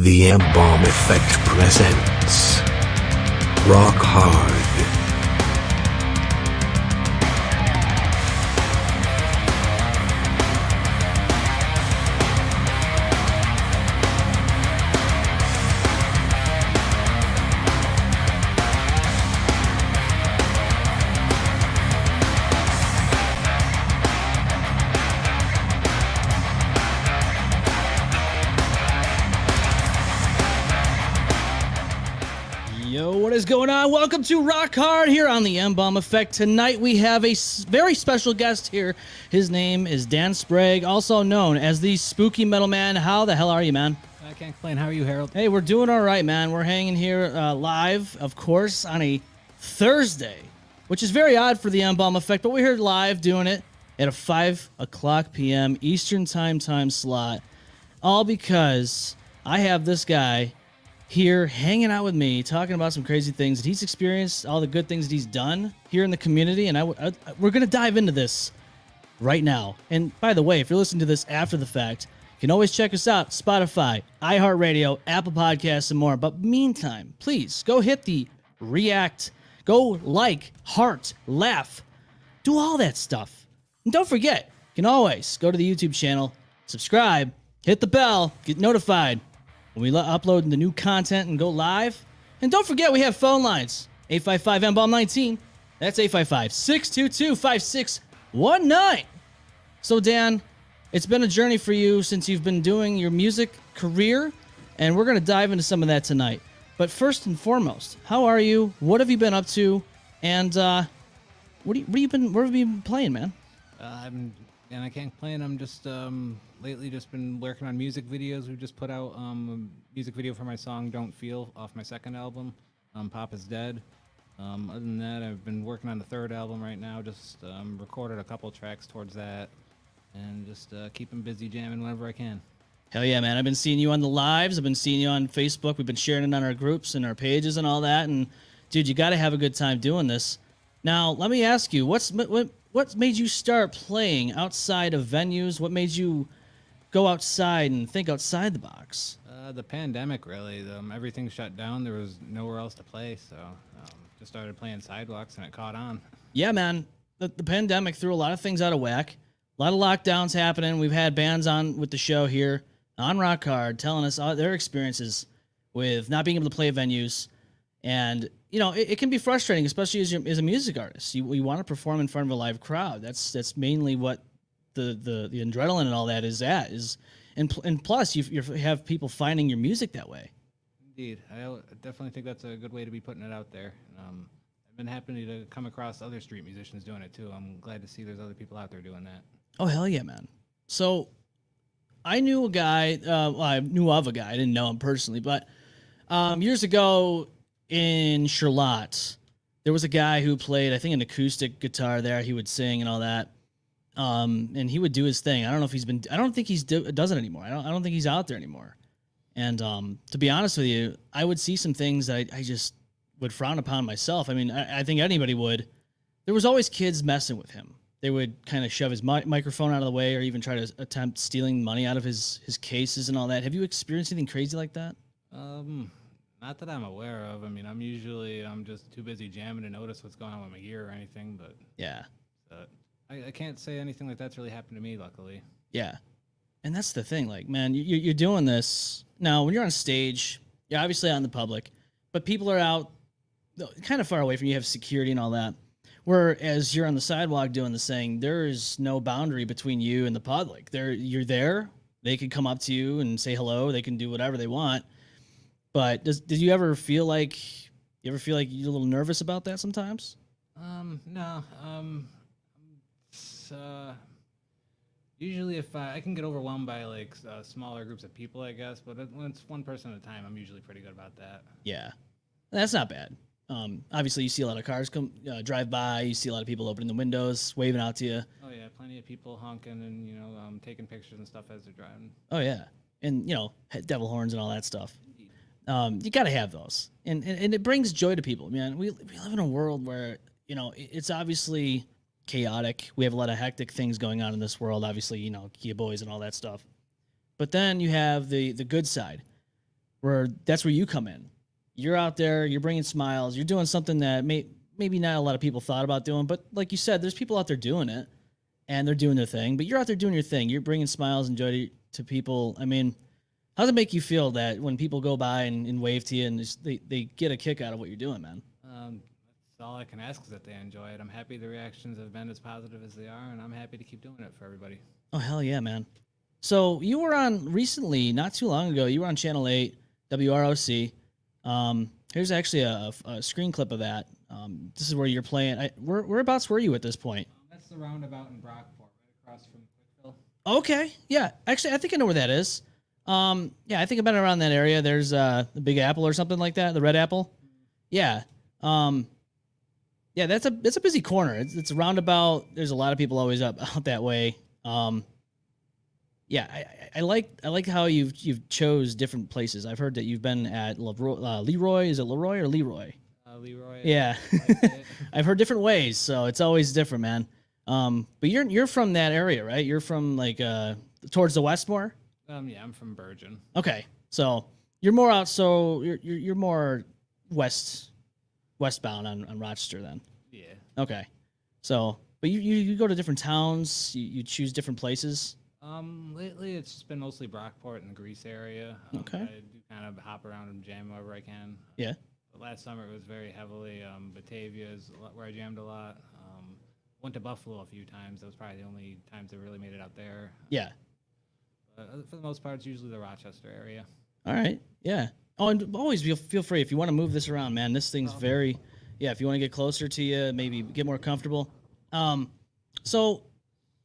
The M-Balm Effect presents Rock Hard. What is going on? Welcome to Rock Hard here on the M-Balm Effect. Tonight we have a very special guest here. His name is Dan Sprague, also known as the Spooky Metal Man. How the hell are you, man? I can't complain. How are you, Harold? Hey, we're doing all right, man. We're hanging here live, of course, on a Thursday, which is very odd for the M-Balm Effect, but we're here live doing it at a 5 o'clock p.m. Eastern time slot, all because I have this guy here hanging out with me, talking about some crazy things that he's experienced, all the good things that he's done here in the community, and we're going to dive into this right now. And by the way, if you're listening to this after the fact, you can always check us out, Spotify, iHeartRadio, Apple Podcasts, and more. But meantime, please go hit the react, go like, heart, laugh, do all that stuff. And don't forget, you can always go to the YouTube channel, subscribe, hit the bell, get notified when we upload the new content and go live. And don't forget, we have phone lines. 855 M-Balm 19. That's 855-622-5619. So, Dan, it's been a journey for you since you've been doing your music career, and we're going to dive into some of that tonight. But first and foremost, how are you? What have you been up to? And where have you been playing, man? I can't complain. I'm just lately just been working on music videos. We just put out a music video for my song "Don't Feel" off my second album, "Pop Is Dead." Other than that, I've been working on the third album right now. Just recorded a couple tracks towards that, and just keeping busy jamming whenever I can. Hell yeah, man. I've been seeing you on the lives. I've been seeing you on Facebook. We've been sharing it on our groups and our pages and all that. And, dude, you got to have a good time doing this. Now, let me ask you, what made you start playing outside of venues? What made you go outside and think outside the box? The pandemic, really. Everything shut down. There was nowhere else to play, so just started playing sidewalks, and it caught on. Yeah, man. The pandemic threw a lot of things out of whack. A lot of lockdowns happening. We've had bands on with the show here on Rock Hard telling us their experiences with not being able to play at venues. And, you know, it can be frustrating, especially as a music artist. You want to perform in front of a live crowd. That's mainly what the adrenaline and all that is at. And plus, you have people finding your music that way. Indeed. I definitely think that's a good way to be putting it out there. I've been happy to come across other street musicians doing it, too. I'm glad to see there's other people out there doing that. Oh, hell yeah, man. So I knew a guy. I knew of a guy. I didn't know him personally, but years ago in Charlotte, there was a guy who played, I think, an acoustic guitar there. He would sing and all that. And he would do his thing. I don't know if I don't think does it anymore. I don't think he's out there anymore. And to be honest with you, I would see some things that I just would frown upon myself. I mean, I think anybody would. There was always kids messing with him. They would kind of shove his microphone out of the way or even try to attempt stealing money out of his cases and all that. Have you experienced anything crazy like that? Not that I'm aware of. I mean, I'm just too busy jamming to notice what's going on with my gear or anything, but yeah. I can't say anything like that's really happened to me, luckily. Yeah. And that's the thing. Like, man, you're doing this. Now, when you're on stage, you're obviously out in the public, but people are out kind of far away from you. You have security and all that. Whereas you're on the sidewalk doing this thing, there is no boundary between you and the public. You're there. They can come up to you and say hello. They can do whatever they want. But did you ever feel like you're a little nervous about that sometimes? No. Usually if I can get overwhelmed by like smaller groups of people, I guess, but when it's one person at a time, I'm usually pretty good about that. Yeah, that's not bad. Obviously you see a lot of cars drive by. You see a lot of people opening the windows, waving out to you. Oh yeah, plenty of people honking and taking pictures and stuff as they're driving. Oh yeah, and devil horns and all that stuff. You got to have those, and it brings joy to people, man. We live in a world where it's obviously chaotic. We have a lot of hectic things going on in this world. Obviously, Kia boys and all that stuff. But then you have the good side. where that's where you come in. You're out there, you're bringing smiles, you're doing something that maybe not a lot of people thought about doing, but like you said, there's people out there doing it and they're doing their thing, but you're out there doing your thing. You're bringing smiles and joy to people. I mean, how does it make you feel that when people go by and wave to you and they get a kick out of what you're doing, man? That's all I can ask is that they enjoy it. I'm happy the reactions have been as positive as they are, and I'm happy to keep doing it for everybody. Oh, hell yeah, man. So you were on recently, not too long ago, you were on Channel 8, WROC. Here's actually a screen clip of that. This is where you're playing. Whereabouts were you at this point? That's the roundabout in Brockport, right across from Quickville. Okay, yeah. Actually, I think I know where that is. Yeah, I think I've been around that area. There's the Big Apple or something like that, the Red Apple. Yeah. Yeah, that's a busy corner. It's a roundabout. There's a lot of people always out that way. Yeah, I like how you've chose different places. I've heard that you've been at Leroy. Is it Leroy or Leroy? Leroy. Yeah, I've heard different ways, so it's always different, man. But you're from that area, right? You're from like towards the west more. Yeah, I'm from Bergen. Okay, so you're more out. So you're more westbound on Rochester then. Yeah. Okay, so but you go to different towns. You choose different places. Lately it's just been mostly Brockport and the Greece area. Okay. I do kind of hop around and jam wherever I can. Yeah. But last summer it was very heavily Batavia is where I jammed a lot. Went to Buffalo a few times. That was probably the only times I really made it out there. Yeah. But for the most part, it's usually the Rochester area. All right. Yeah. Oh, and always feel free if you want to move this around, man. This thing's very, yeah. If you want to get closer to you, maybe get more comfortable. So,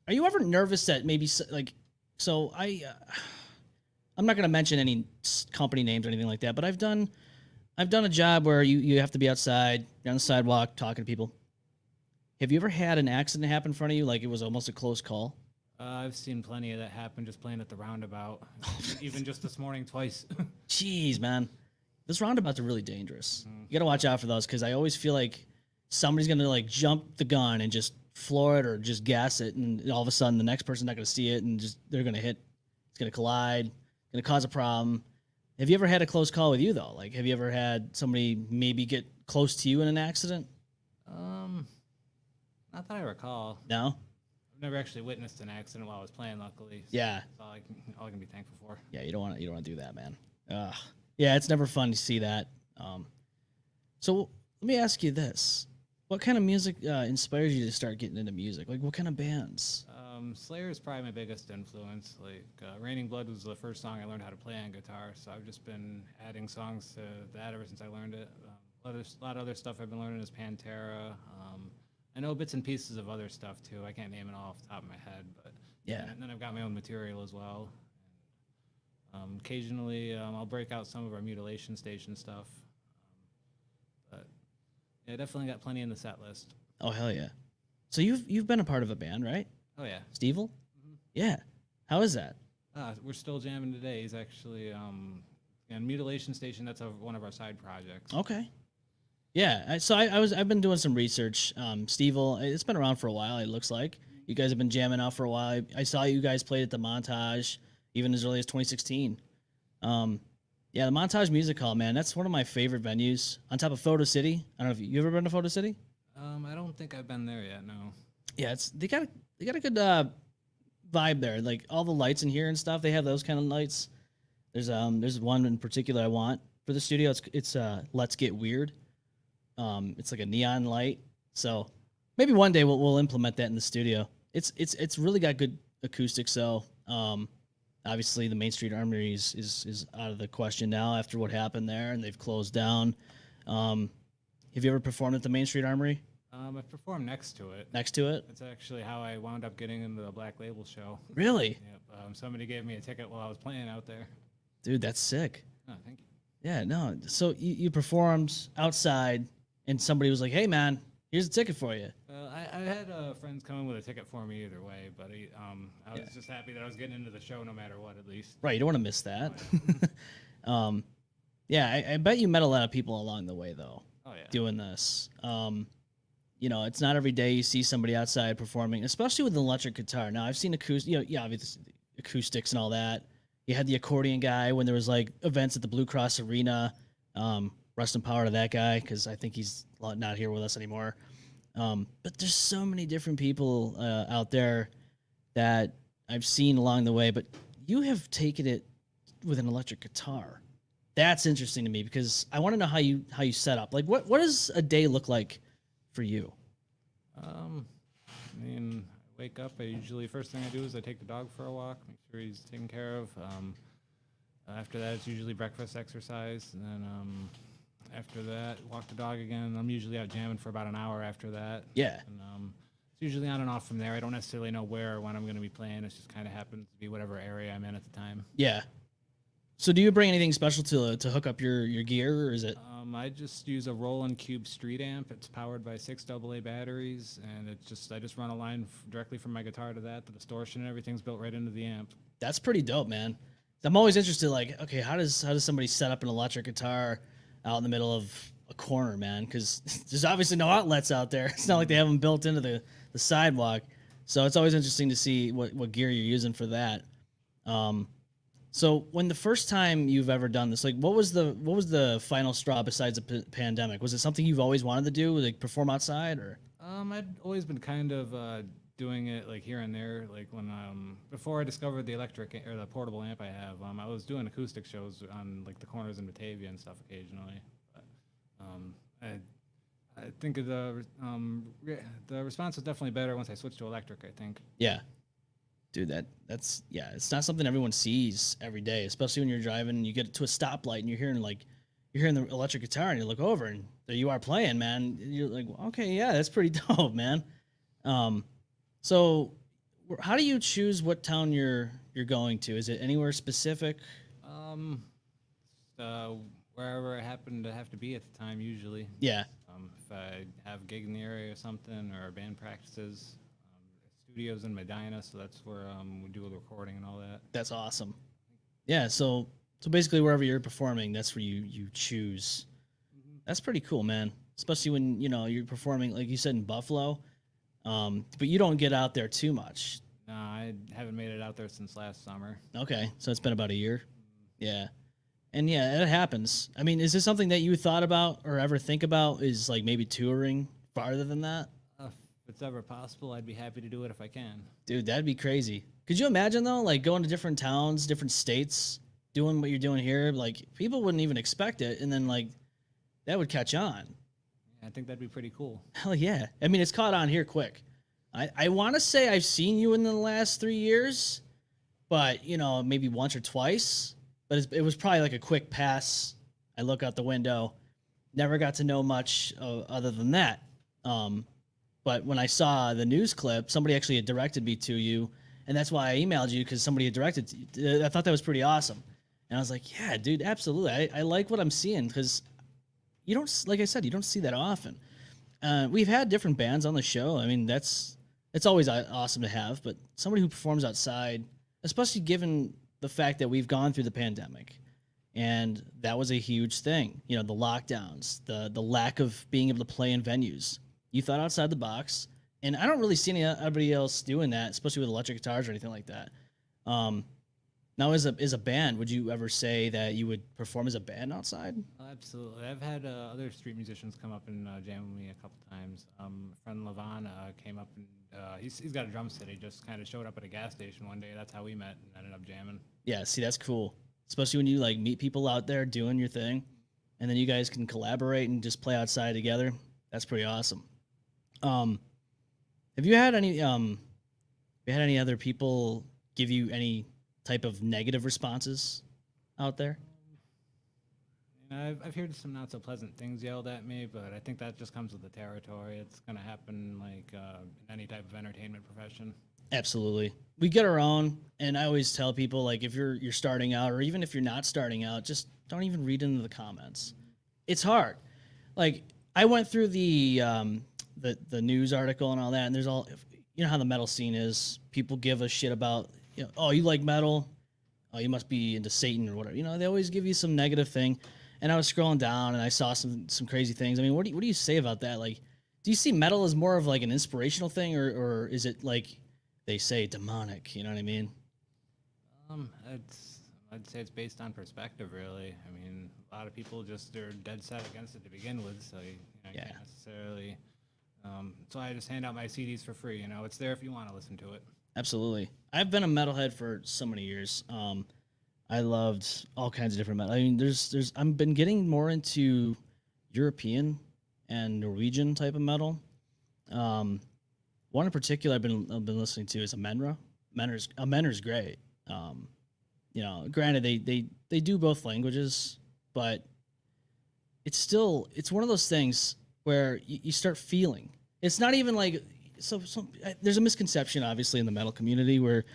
are you ever nervous that maybe like, so I'm not gonna mention any company names or anything like that, but I've done a job where you have to be outside, you're on the sidewalk, talking to people. Have you ever had an accident happen in front of you, like it was almost a close call? I've seen plenty of that happen just playing at the roundabout. Even just this morning twice. Jeez, man. Those roundabouts are really dangerous. You got to watch out for those because I always feel like somebody's going to like jump the gun and just floor it or just gas it. And all of a sudden the next person's not going to see it and just they're going to hit. It's going to collide, going to cause a problem. Have you ever had a close call with you, though? Like, have you ever had somebody maybe get close to you in an accident? Not that I recall. No? I've never actually witnessed an accident while I was playing, luckily. So Yeah. that's all I can be thankful for. Yeah, you don't want to do that, man. Yeah, it's never fun to see that. So let me ask you this: what kind of music inspires you to start getting into music? Like, what kind of bands? Slayer is probably my biggest influence. Like, Raining Blood was the first song I learned how to play on guitar, so I've just been adding songs to that ever since I learned it. A lot of other stuff I've been learning is Pantera. I know bits and pieces of other stuff too. I can't name it all off the top of my head, but Yeah. And then I've got my own material as well. Occasionally, I'll break out some of our Mutilation Station stuff. But yeah, definitely got plenty in the set list. Oh hell yeah! So you've been a part of a band, right? Oh yeah. Stevel? Yeah. How is that? We're still jamming today. He's actually and Mutilation Station. That's one of our side projects. Okay. Yeah. I've been doing some research. Stevel, it's been around for a while. It looks like you guys have been jamming out for a while. I saw you guys played at the Montage even as early as 2016. Yeah, the Montage Music Hall, man. That's one of my favorite venues. On top of Photo City. I don't know if you ever been to Photo City. I don't think I've been there yet. No. Yeah, they got a good vibe there. Like all the lights in here and stuff. They have those kind of lights. There's one in particular I want for the studio. It's Let's Get Weird. It's like a neon light. So maybe one day we'll implement that in the studio. It's really got good acoustics. So obviously the Main Street Armory is out of the question now after what happened there, and they've closed down. Have you ever performed at the Main Street Armory? I've performed next to it. Next to it? That's actually how I wound up getting into the Black Label show. Really? Yep. Somebody gave me a ticket while I was playing out there. Dude, that's sick. Oh, thank you. Yeah, no. So you performed outside, and somebody was like, "Hey, man, here's a ticket for you." I had friends come in with a ticket for me either way, but I was just happy that I was getting into the show no matter what, at least. Right, you don't want to miss that. Yeah, I bet you met a lot of people along the way, though. Oh yeah. Doing this. It's not every day you see somebody outside performing, especially with an electric guitar. Now, I've seen obviously acoustics and all that. You had the accordion guy when there was like events at the Blue Cross Arena. Rest in power to that guy because I think he's not here with us anymore. But there's so many different people out there that I've seen along the way. But you have taken it with an electric guitar. That's interesting to me because I want to know how you set up. Like, what does a day look like for you? I mean, I wake up. First thing I do is I take the dog for a walk, make sure he's taken care of. After that, it's usually breakfast, exercise, and then after that, walk the dog again. I'm usually out jamming for about an hour after that. Yeah. And it's usually on and off from there. I don't necessarily know where or when I'm going to be playing. It just kind of happens to be whatever area I'm in at the time. Yeah. So do you bring anything special to hook up your gear, or is it? I just use a Roland Cube street amp. It's powered by 6 AA batteries, and I just run a line directly from my guitar to that. The distortion and everything's built right into the amp. That's pretty dope, man. I'm always interested, like, okay, how does somebody set up an electric guitar out in the middle of a corner, man? Because there's obviously no outlets out there. It's not like they have them built into the sidewalk. So it's always interesting to see what gear you're using for that. So when the first time you've ever done this, like, what was the final straw besides the pandemic? Was it something you've always wanted to do, like perform outside, or? I'd always been kind of doing it like here and there. Like when before I discovered the electric or the portable amp I have, I was doing acoustic shows on like the corners in Batavia and stuff occasionally. But I think the response was definitely better once I switched to electric, I think. Yeah. Dude, that's it's not something everyone sees every day, especially when you're driving and you get to a stoplight and you're hearing the electric guitar and you look over and there you are playing, man. You're like, well, okay, yeah, that's pretty dope, man. So how do you choose what town you're going to? Is it anywhere specific? Wherever I happen to have to be at the time, usually. Yeah. If I have a gig in the area or something, or band practices, studios in Medina, so that's where we do the recording and all that. That's awesome. Yeah, so basically wherever you're performing, that's where you choose. Mm-hmm. That's pretty cool, man. Especially when you're performing, like you said, in Buffalo. But you don't get out there too much. No, I haven't made it out there since last summer. Okay, so it's been about a year. Yeah. And yeah, it happens. I mean, is this something that you thought about or ever think about, is like maybe touring farther than that? If it's ever possible, I'd be happy to do it if I can. Dude, that'd be crazy. Could you imagine, though, like going to different towns, different states, doing what you're doing here? Like, people wouldn't even expect it, and then, like, that would catch on. Yeah, I think that'd be pretty cool. Hell yeah. I mean, it's caught on here quick. I want to say I've seen you in the last 3 years, but, maybe once or twice. But it was probably like a quick pass. I look out the window, never got to know much other than that. But when I saw the news clip, somebody actually had directed me to you, and that's why I emailed you, because somebody had directed you. I thought that was pretty awesome. And I was like, yeah, dude, absolutely. I like what I'm seeing, because you don't, like I said, you don't see that often. We've had different bands on the show. I mean, it's always awesome to have, but somebody who performs outside, especially given the fact that we've gone through the pandemic, and that was a huge thing. The lockdowns, the lack of being able to play in venues. You thought outside the box, and I don't really see anybody else doing that, especially with electric guitars or anything like that. Now, as a band, would you ever say that you would perform as a band outside? Absolutely. I've had other street musicians come up and jam with me a couple times. Friend Levon came up and he's got a drum set. He just kind of showed up at a gas station one day. That's how we met and ended up jamming. Yeah, see, that's cool. Especially when you like meet people out there doing your thing, and then you guys can collaborate and just play outside together. That's pretty awesome. Have you had any other people give you any type of negative responses out there? I've heard some not so pleasant things yelled at me, but I think that just comes with the territory. It's going to happen like in any type of entertainment profession. Absolutely. We get our own, and I always tell people, like, if you're starting out, or even if you're not starting out, just don't even read into the comments. It's hard. Like, I went through the news article and all that, and there's all, how the metal scene is. People give a shit about, oh, you like metal? Oh, you must be into Satan or whatever. They always give you some negative thing. And I was scrolling down and I saw some crazy things. I mean, what do you say about that? Like, do you see metal as more of like an inspirational thing, or is it like they say demonic? You know what I mean? I'd say it's based on perspective, really. I mean, a lot of people just they're dead set against it to begin with, so you Yeah. can't necessarily. So I just hand out my CDs for free. You know, it's there if you want to listen to it. Absolutely. I've been a metalhead for so many years. I loved all kinds of different metal. I mean, I've been getting more into European and Norwegian type of metal. Um, One in particular I've been listening to is Amenra. Amenra's great. Granted they do both languages, but it's one of those things where you start feeling. It's not even like there's a misconception obviously in the metal community where,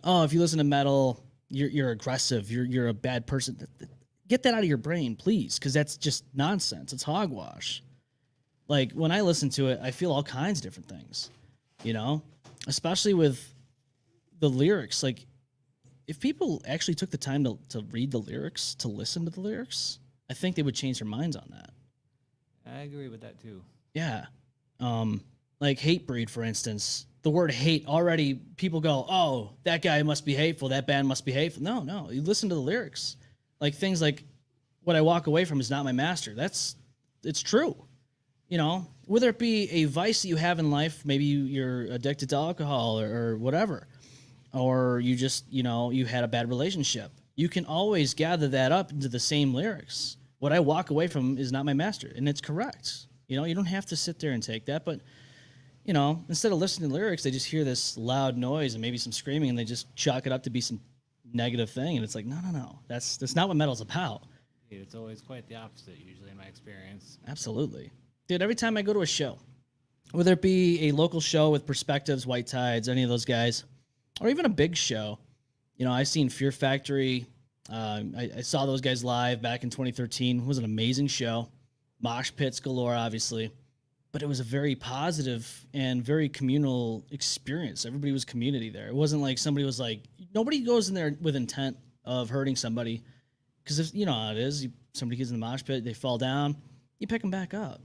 oh, if you listen to metal, you're aggressive, you're a bad person. Get that out of your brain, please, because that's just nonsense. It's hogwash. Like when I listen to it, I feel all kinds of different things, especially with the lyrics. Like if people actually took the time to read the lyrics, to listen to the lyrics, I think they would change their minds on that. I agree with that too. Yeah. Like Hatebreed, for instance. The word hate already, people go, oh, that guy must be hateful. That band must be hateful. No. You listen to the lyrics. Like things like, what I walk away from is not my master. It's true. Whether it be a vice that you have in life, maybe you're addicted to alcohol or whatever, or you just, you had a bad relationship. You can always gather that up into the same lyrics. What I walk away from is not my master, and it's correct. You don't have to sit there and take that, but instead of listening to lyrics, they just hear this loud noise and maybe some screaming, and they just chalk it up to be some negative thing, and it's like, no, that's not what metal's about. Dude, it's always quite the opposite, usually in my experience. Absolutely. Dude, every time I go to a show, whether it be a local show with Perspectives, White Tides, any of those guys, or even a big show, I've seen Fear Factory. I saw those guys live back in 2013. It was an amazing show. Mosh pits galore, obviously. But it was a very positive and very communal experience. Everybody was community there. It wasn't like somebody was like, nobody goes in there with intent of hurting somebody. Because if you know how it is, somebody gets in the mosh pit, they fall down, you pick them back up.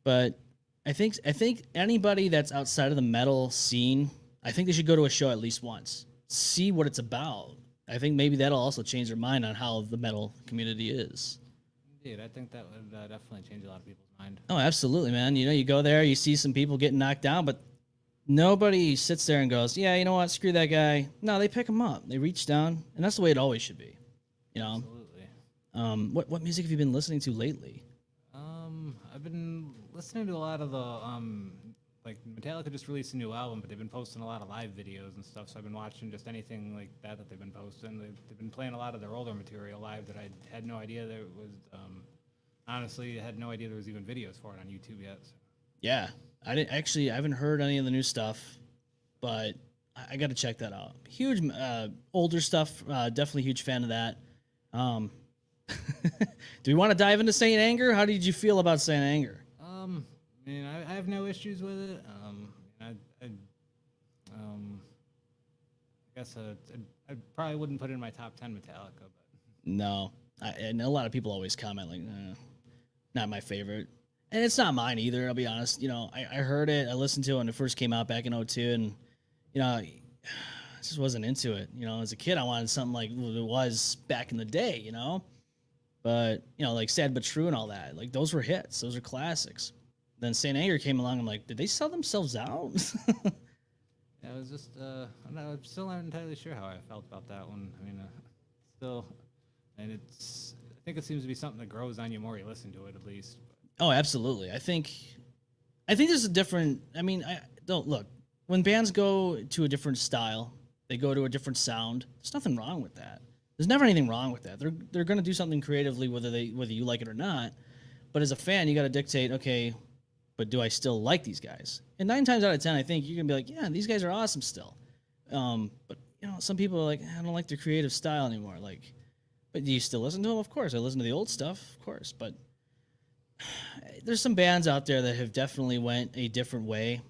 But I think anybody that's outside of the metal scene, I think they should go to a show at least once, see what it's about. I think maybe that'll also change their mind on how the metal community is. Dude, I think that would definitely change a lot of people's mind. Oh, absolutely, man. You go there, you see some people getting knocked down, but nobody sits there and goes, yeah, you know what, screw that guy. No, they pick him up. They reach down, and that's the way it always should be. Absolutely. What music have you been listening to lately? I've been listening to a lot of the like Metallica just released a new album, but they've been posting a lot of live videos and stuff. So I've been watching just anything like that they've been posting. They've been playing a lot of their older material live that I had no idea there was. Honestly, I had no idea there was even videos for it on YouTube yet. So. Yeah, I haven't heard any of the new stuff, but I got to check that out. Huge older stuff. Definitely huge fan of that. Do we want to dive into Saint Anger? How did you feel about Saint Anger? I mean, I have no issues with it. I guess I probably wouldn't put it in my top 10 Metallica, but No, and a lot of people always comment like, not my favorite, and it's not mine either. I'll be honest. I heard it, I listened to it when it first came out back in 2002, and I just wasn't into it. As a kid, I wanted something like it was back in the day. But like Sad But True and all that, like those were hits, those are classics. Then Saint Anger came along. I'm like, did they sell themselves out? yeah, it was just I'm still not entirely sure how I felt about that one. I mean, I think it seems to be something that grows on you more you listen to it, at least. Oh, absolutely. I think there's a different. I mean, I don't look when bands go to a different style, they go to a different sound. There's nothing wrong with that. There's never anything wrong with that. They're going to do something creatively, whether you like it or not. But as a fan, you got to dictate, okay, but do I still like these guys? And 9 times out of 10, I think you're gonna be like, yeah, these guys are awesome still. But some people are like, I don't like their creative style anymore. Like, but do you still listen to them? Of course, I listen to the old stuff, of course. But there's some bands out there that have definitely went a different way.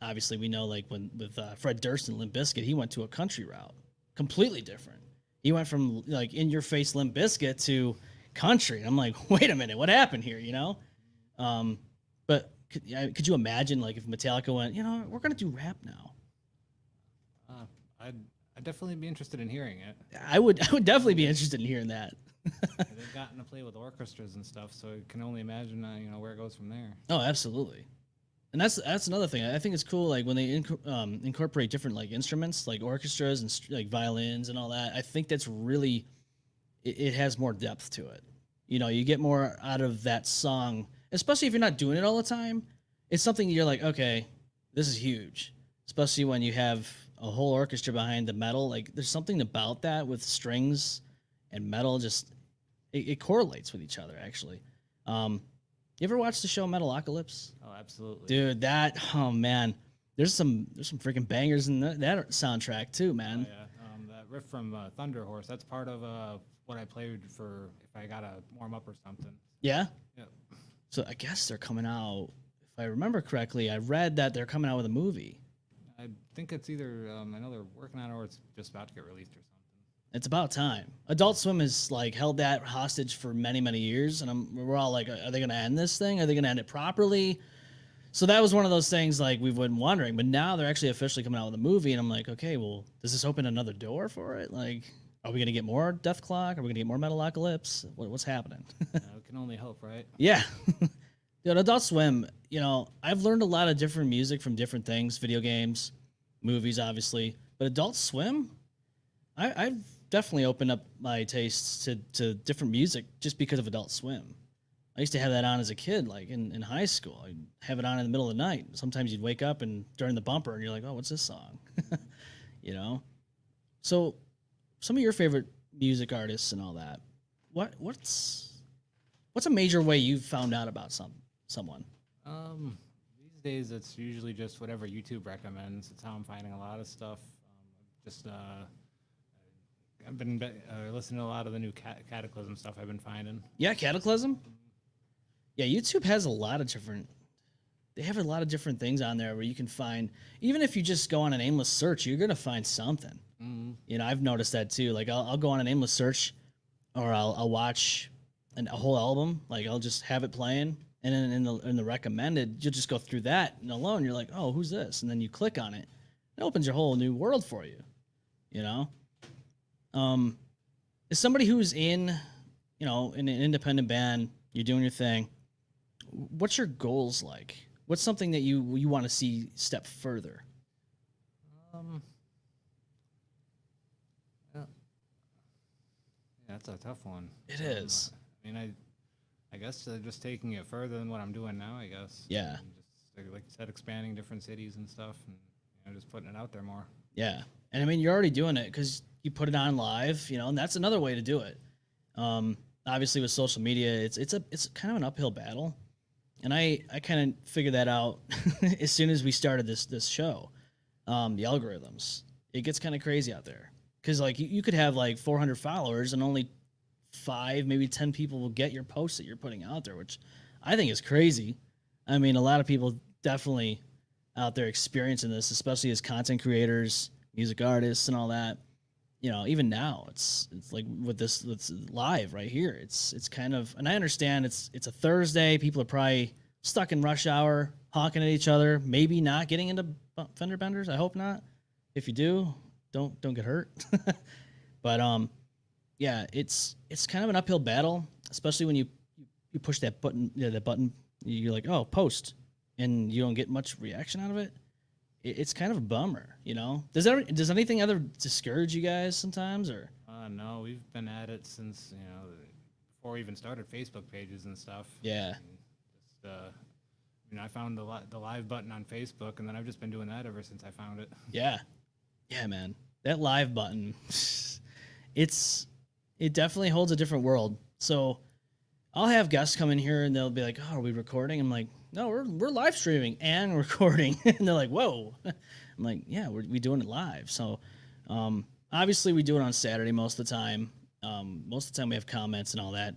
Obviously, we know like with Fred Durst and Limp Bizkit, he went to a country route, completely different. He went from like in your face Limp Bizkit to country. And I'm like, wait a minute, what happened here? But could you imagine like if Metallica went, we're gonna do rap now? I'd definitely be interested in hearing it. I would definitely be interested in hearing that. They've gotten to play with orchestras and stuff, so I can only imagine, where it goes from there. Oh, absolutely. And that's another thing. I think it's cool, like when they incorporate different like instruments, like orchestras and like violins and all that. I think that's really it has more depth to it. You get more out of that song, especially if you're not doing it all the time. It's something you're like, okay, this is huge. Especially when you have a whole orchestra behind the metal. Like there's something about that with strings and metal. Just it correlates with each other. Actually, you ever watch the show Metalocalypse? Oh, absolutely, Dude. Oh man, there's some freaking bangers in that soundtrack too, man. Oh, yeah, that riff from Thunder Horse. That's part of what I played for if I gotta warm up or something. Yeah. Yep. So I guess they're coming out. If I remember correctly, I read that they're coming out with a movie. I think it's either I know they're working on it or it's just about to get released or something. It's about time. Adult Swim has like held that hostage for many, many years, and we're all like, are they going to end this thing? Are they going to end it properly? So that was one of those things like we've been wondering, but now they're actually officially coming out with a movie, and I'm like, okay, well, does this open another door for it? Like, are we going to get more Death Clock? Are we going to get more Metalocalypse? What's happening? We can only hope, right? Yeah. Dude, Adult Swim, I've learned a lot of different music from different things, video games, movies, obviously. But Adult Swim, I've definitely opened up my tastes to different music just because of Adult Swim. I used to have that on as a kid, like in high school. I'd have it on in the middle of the night. Sometimes you'd wake up and during the bumper and you're like, oh, what's this song? So some of your favorite music artists and all that, what's a major way you've found out about someone? These days it's usually just whatever YouTube recommends. It's how I'm finding a lot of stuff. I've been listening to a lot of the new Cataclysm stuff I've been finding. Yeah, Cataclysm. Yeah, YouTube has a lot of different. They have a lot of different things on there where you can find. Even if you just go on an aimless search, you're gonna find something. Mm-hmm. I've noticed that too. Like I'll go on an aimless search, or I'll watch a whole album. Like I'll just have it playing, and then in the recommended, you'll just go through that and alone. You're like, oh, who's this? And then you click on it. It opens your whole new world for you. As somebody who's in an independent band, you're doing your thing. What's your goals like? What's something that you want to see step further? Yeah, that's a tough one. It is. I guess just taking it further than what I'm doing now. I guess. Yeah. And just like you said, expanding different cities and stuff, and just putting it out there more. Yeah, and you're already doing it because you put it on live, and that's another way to do it. Obviously, with social media, it's kind of an uphill battle, and I kind of figured that out as soon as we started this show. The algorithms, it gets kind of crazy out there because like you could have like 400 followers and only 5, maybe 10 people will get your posts that you're putting out there, which I think is crazy. A lot of people definitely out there experiencing this, especially as content creators, music artists, and all that. Even now, it's like with this live right here. It's kind of, and I understand it's a Thursday. People are probably stuck in rush hour, honking at each other, maybe not getting into fender benders. I hope not. If you do, don't get hurt. But yeah, it's kind of an uphill battle, especially when you push that button. That button. You're like, oh, post, and you don't get much reaction out of it. It's kind of a bummer, Does anything ever discourage you guys sometimes, or? No, we've been at it since before we even started Facebook pages and stuff. Yeah. I found the live button on Facebook, and then I've just been doing that ever since I found it. Yeah, man, that live button, it definitely holds a different world. So, I'll have guests come in here and they'll be like, "Oh, are we recording?" I'm like, "No, we're live streaming and recording." And they're like, "Whoa!" I'm like, "Yeah, we doing it live." So, obviously, we do it on Saturday most of the time. Most of the time, we have comments and all that.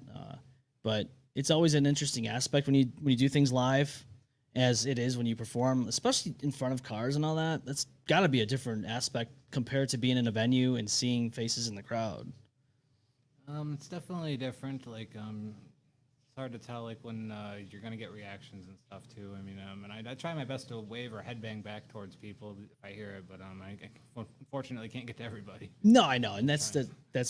But it's always an interesting aspect when you do things live, as it is when you perform, especially in front of cars and all that. That's got to be a different aspect compared to being in a venue and seeing faces in the crowd. It's definitely different. Like It's hard to tell like when you're gonna get reactions and stuff too. I mean, and I try my best to wave or headbang back towards people if I hear it, but I unfortunately can't get to everybody. No, I know, and that's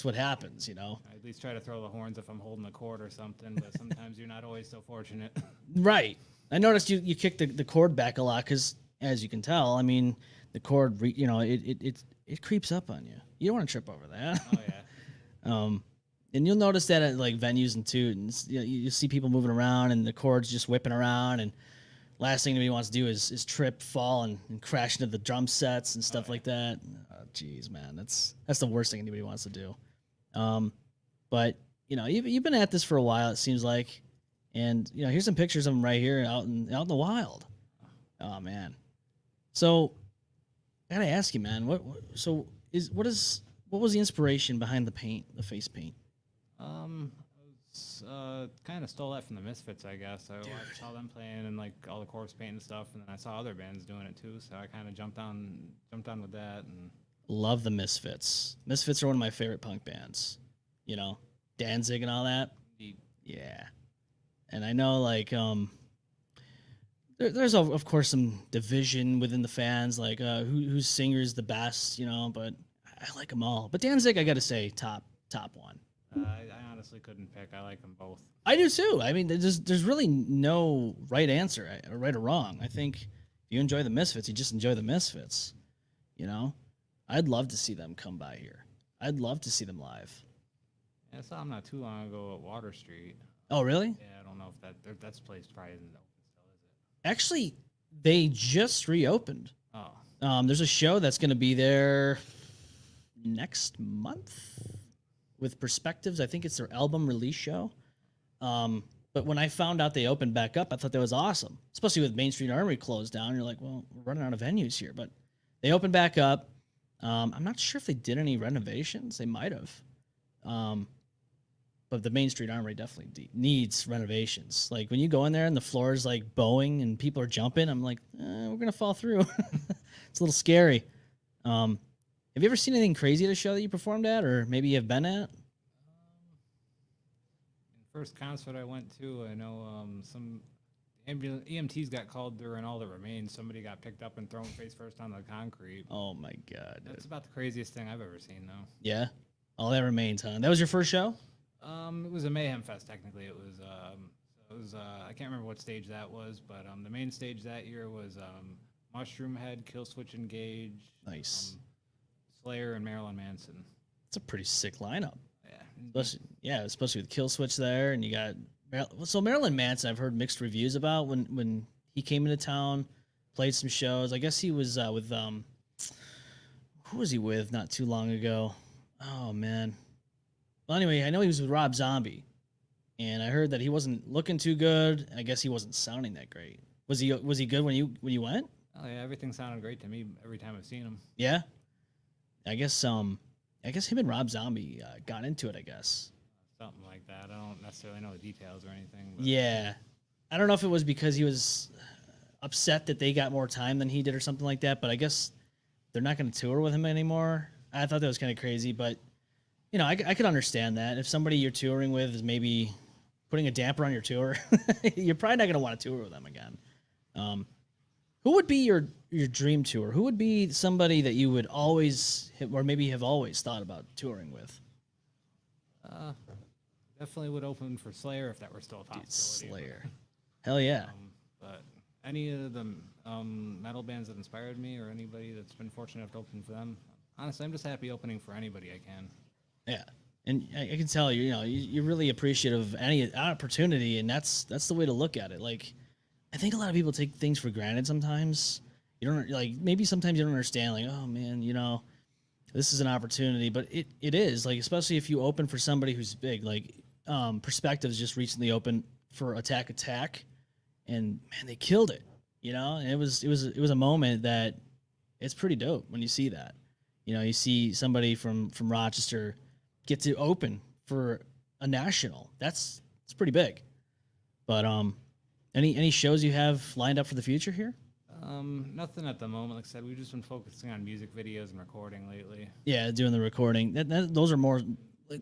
what happens, you know. I at least try to throw the horns if I'm holding the cord or something, but sometimes you're not always so fortunate. Right. I noticed you kicked the cord back a lot because, as you can tell, I mean, the cord, it creeps up on you. You don't want to trip over that. Oh yeah. And you'll notice that at like venues and toots, you see people moving around and the cord's just whipping around, and last thing anybody wants to do is trip, fall, and crash into the drum sets and stuff like that. Oh, jeez, man, that's the worst thing anybody wants to do. But you've been at this for a while, it seems like, and here's some pictures of them right here out in the wild. Oh man, so I gotta ask you, man, what was the inspiration behind the paint, the face paint? I kind of stole that from the Misfits, I guess. I saw them playing and like all the corpse paint and stuff, and then I saw other bands doing it too, so I kind of jumped on with that. And love the Misfits. Misfits are one of my favorite punk bands. Danzig and all that. Yeah, and I know like there's of course some division within the fans, like whose singer is the best, but I like them all. But Danzig, I got to say, top one. I honestly couldn't pick. I like them both. I do too. I mean, there's really no right answer, right or wrong. I think if you enjoy the Misfits, you just enjoy the Misfits. I'd love to see them come by here. I'd love to see them live. Yeah, I saw them not too long ago at Water Street. Oh, really? Yeah, I don't know if that's place probably isn't open still, is it? Actually, they just reopened. Oh. There's a show that's going to be there next month with Perspectives. I think it's their album release show. But when I found out they opened back up, I thought that was awesome, especially with Main Street Armory closed down. You're like, well, we're running out of venues here. But they opened back up. I'm not sure if they did any renovations. They might have. But the Main Street Armory definitely needs renovations. Like when you go in there and the floor is like bowing and people are jumping, I'm like, we're going to fall through. It's a little scary. Have you ever seen anything crazy at a show that you performed at, or maybe you have been at? First concert I went to, I know some EMTs got called during All That Remains. Somebody got picked up and thrown face first on the concrete. Oh my God. That's about the craziest thing I've ever seen, though. Yeah? All That Remains, huh? That was your first show? It was a Mayhem Fest, technically. It was I can't remember what stage that was, but the main stage that year was Mushroom Head, Killswitch Engage, Nice. Slayer, and Marilyn Manson. It's a pretty sick lineup. Yeah. Especially with Killswitch there, and you got Marilyn Manson. I've heard mixed reviews about when he came into town, played some shows. I guess he was with who was he with not too long ago? Oh man. Well, anyway, I know he was with Rob Zombie, and I heard that he wasn't looking too good. I guess he wasn't sounding that great. Was he good when you went? Oh yeah, everything sounded great to me every time I've seen him. Yeah. I guess him and Rob Zombie got into it, I guess. Something like that. I don't necessarily know the details or anything. But. Yeah. I don't know if it was because he was upset that they got more time than he did or something like that, but I guess they're not going to tour with him anymore. I thought that was kind of crazy, but, I could understand that. If somebody you're touring with is maybe putting a damper on your tour, you're probably not going to want to tour with them again. Who would be your dream tour? Who would be somebody that you would always, or maybe have always thought about touring with? Definitely would open for Slayer if that were still a possibility. Slayer. Hell yeah. But any of the metal bands that inspired me or anybody that's been fortunate enough to open for them, honestly, I'm just happy opening for anybody I can. Yeah. And I can tell you're really appreciative of any opportunity, and that's the way to look at it. Like, I think a lot of people take things for granted sometimes. You don't maybe sometimes you don't understand, like, oh man, this is an opportunity, but it is, like, especially if you open for somebody who's big, like Perspectives just recently opened for Attack, and man, they killed it. And it was a moment that it's pretty dope when you see that. You see somebody from Rochester get to open for a national. It's pretty big. But any shows you have lined up for the future here? Nothing at the moment. Like I said, we've just been focusing on music videos and recording lately. Yeah, doing the recording. Those are more.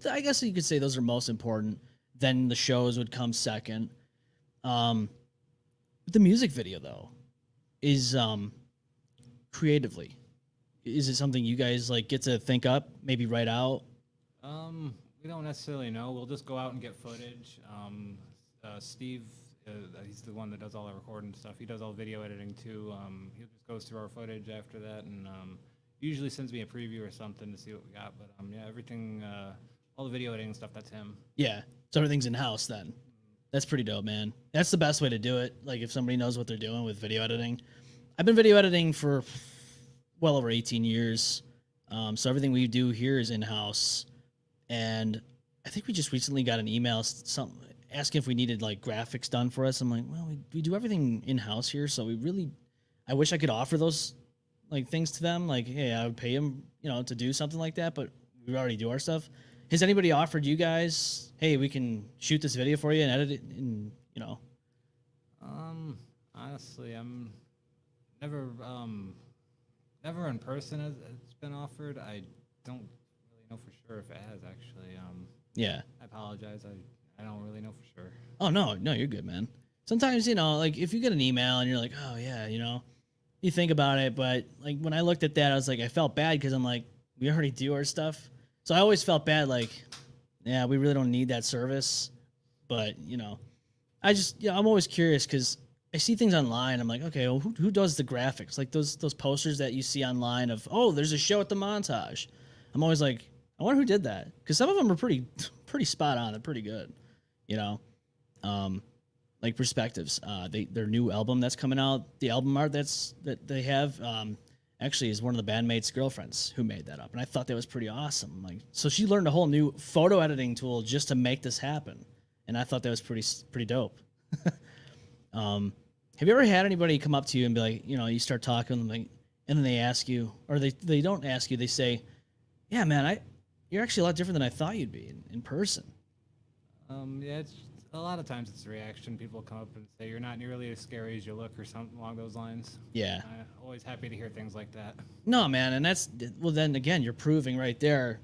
I guess you could say those are most important. then the shows would come second. The music video though is creatively, is it something you guys like get to think up, maybe write out? We don't necessarily know. We'll just go out and get footage. Steve, he's the one that does all the recording stuff. He does all video editing too. He just goes through our footage after that, and usually sends me a preview or something to see what we got. But yeah, everything, all the video editing stuff, that's him. Yeah, so everything's in house then. That's pretty dope, man. That's the best way to do it. Like if somebody knows what they're doing with video editing. I've been video editing for well over 18 years. So everything we do here is in house. And I think we just recently got an email asking if we needed like graphics done for us. I'm like, well, we do everything in house here, so I wish I could offer those like things to them. Like, hey, I would pay them, to do something like that, but we already do our stuff. Has anybody offered you guys, hey, we can shoot this video for you and edit it, and Honestly, I'm never in person it's been offered. I don't really know for sure if it has actually. Yeah. I apologize. I don't really know for sure. Oh no, you're good, man. Sometimes, like if you get an email and you're like, oh yeah, you think about it, but like when I looked at that, I was like, I felt bad because I'm like, we already do our stuff. So I always felt bad, like, yeah, we really don't need that service. But, I'm always curious because I see things online. I'm like, okay, well, who does the graphics? Like those posters that you see online of, oh, there's a show at the montage. I'm always like, I wonder who did that. Because some of them are pretty spot on. They're pretty good, like Perspectives. Their new album that's coming out, the album art that they have, actually is one of the bandmates' girlfriends who made that up, and I thought that was pretty awesome. Like, so she learned a whole new photo editing tool just to make this happen, and I thought that was pretty dope. Have you ever had anybody come up to you and be like, you start talking, like, and then they ask you, or they don't ask you, they say, "Yeah, man, you're actually a lot different than I thought you'd be in person." Yeah, it's a lot of times it's the reaction. People come up and say, "You're not nearly as scary as you look," or something along those lines. Yeah. I'm always happy to hear things like that. No, man, and then again, you're proving right there,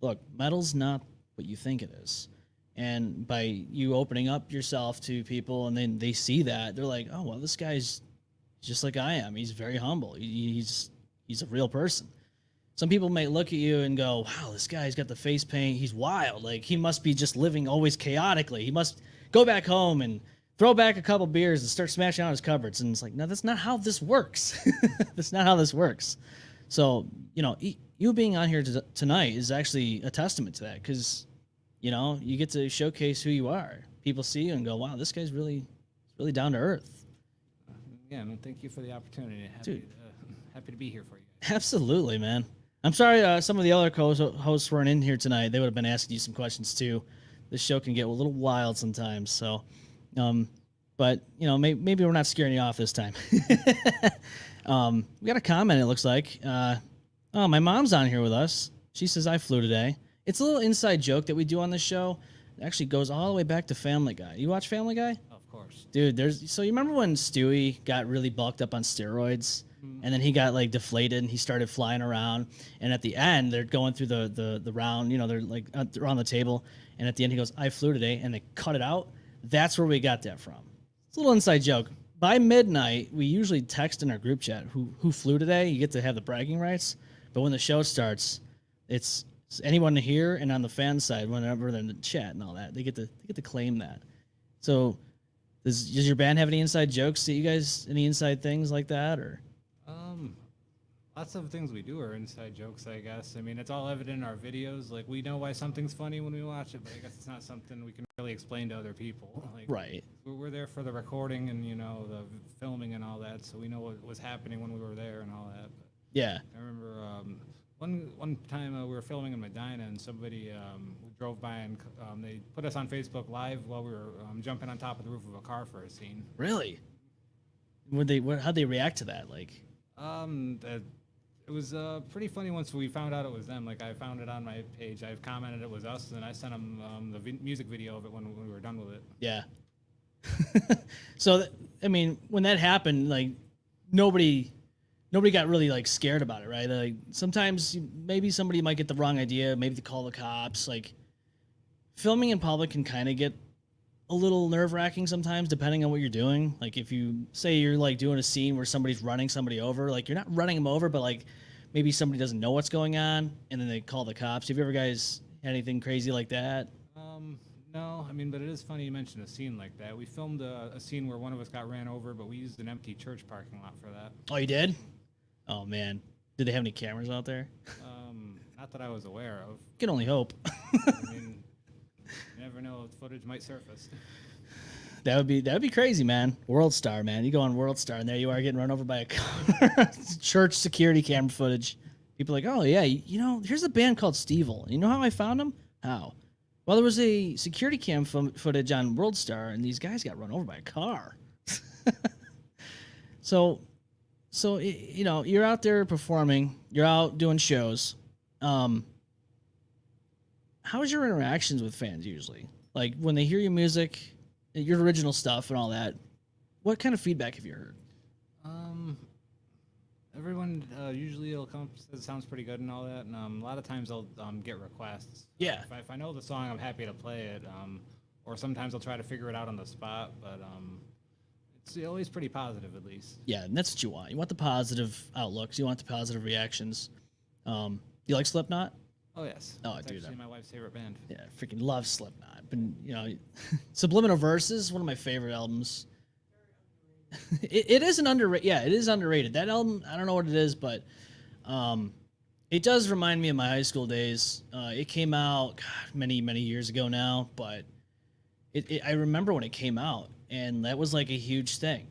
look, metal's not what you think it is. And by you opening up yourself to people and then they see that, they're like, oh, well, this guy's just like I am. He's very humble. He's a real person. Some people may look at you and go, wow, this guy's got the face paint. He's wild. Like, he must be just living always chaotically. He must go back home and throw back a couple beers and start smashing out his cupboards. And it's like, no, that's not how this works. That's not how this works. So, you being on here tonight is actually a testament to that because, you get to showcase who you are. People see you and go, wow, this guy's really down to earth. Yeah, man, thank you for the opportunity. Happy to be here for you guys. Absolutely, man. I'm sorry some of the other hosts weren't in here tonight. They would have been asking you some questions too. This show can get a little wild sometimes. So, but maybe we're not scaring you off this time. We got a comment. It looks like, oh, my mom's on here with us. She says I flew today. It's a little inside joke that we do on this show. It actually goes all the way back to Family Guy. You watch Family Guy? Of course. Dude, so you remember when Stewie got really bulked up on steroids? And then he got like deflated and he started flying around. And at the end, they're going through the round, they're like around the table. And at the end, he goes, I flew today. And they cut it out. That's where we got that from. It's a little inside joke. By midnight, we usually text in our group chat who flew today. You get to have the bragging rights. But when the show starts, it's anyone here and on the fan side, whenever they're in the chat and all that, they get to claim that. So does your band have any inside jokes that you guys, any inside things like that, or? Lots of things we do are inside jokes, I guess. I mean, it's all evident in our videos. Like, we know why something's funny when we watch it, but I guess it's not something we can really explain to other people. Like, right. We're there for the recording and, the filming and all that, so we know what was happening when we were there and all that. But yeah. I remember one time we were filming in Medina, and somebody drove by and they put us on Facebook Live while we were jumping on top of the roof of a car for a scene. Really? How'd they react to that? Like, it was pretty funny once we found out it was them. Like, I found it on my page. I commented it was us, and I sent them the music video of it when we were done with it. Yeah. So, when that happened, like, nobody got really like scared about it, right? Like, sometimes maybe somebody might get the wrong idea. Maybe they call the cops. Like, filming in public can kind of get a little nerve-wracking sometimes, depending on what you're doing. Like if you say you're like doing a scene where somebody's running somebody over, like you're not running them over, but like maybe somebody doesn't know what's going on, and then they call the cops. Have you ever guys had anything crazy like that? No, I mean, but it is funny you mentioned a scene like that. We filmed a scene where one of us got ran over, but we used an empty church parking lot for that. Oh, you did? Oh man, did they have any cameras out there? Not that I was aware of. Can only hope. I mean, you never know, footage might surface. That'd be crazy, man. World Star, man. You go on World Star, and there you are getting run over by a car. Church security camera footage. People are like, oh yeah, you know, here's a band called Stevel. You know how I found them? How? Well, there was a security cam footage on World Star, and these guys got run over by a car. So you know, you're out there performing, you're out doing shows. How's your interactions with fans usually? Like when they hear your music, your original stuff, and all that. What kind of feedback have you heard? Everyone usually will come says it sounds pretty good and all that, and a lot of times they'll get requests. Yeah. If I know the song, I'm happy to play it. Or sometimes I'll try to figure it out on the spot, but it's always pretty positive at least. Yeah, and that's what you want. You want the positive outlooks. You want the positive reactions. You like Slipknot? Oh yes. Oh, It's dude, actually my wife's favorite band. Yeah, I freaking love Slipknot. But you know, Subliminal Verses, one of my favorite albums. It is an underrated. Yeah, it is underrated. That album, I don't know what it is, but it does remind me of my high school days. It came out many years ago now, but I remember when it came out, and that was like a huge thing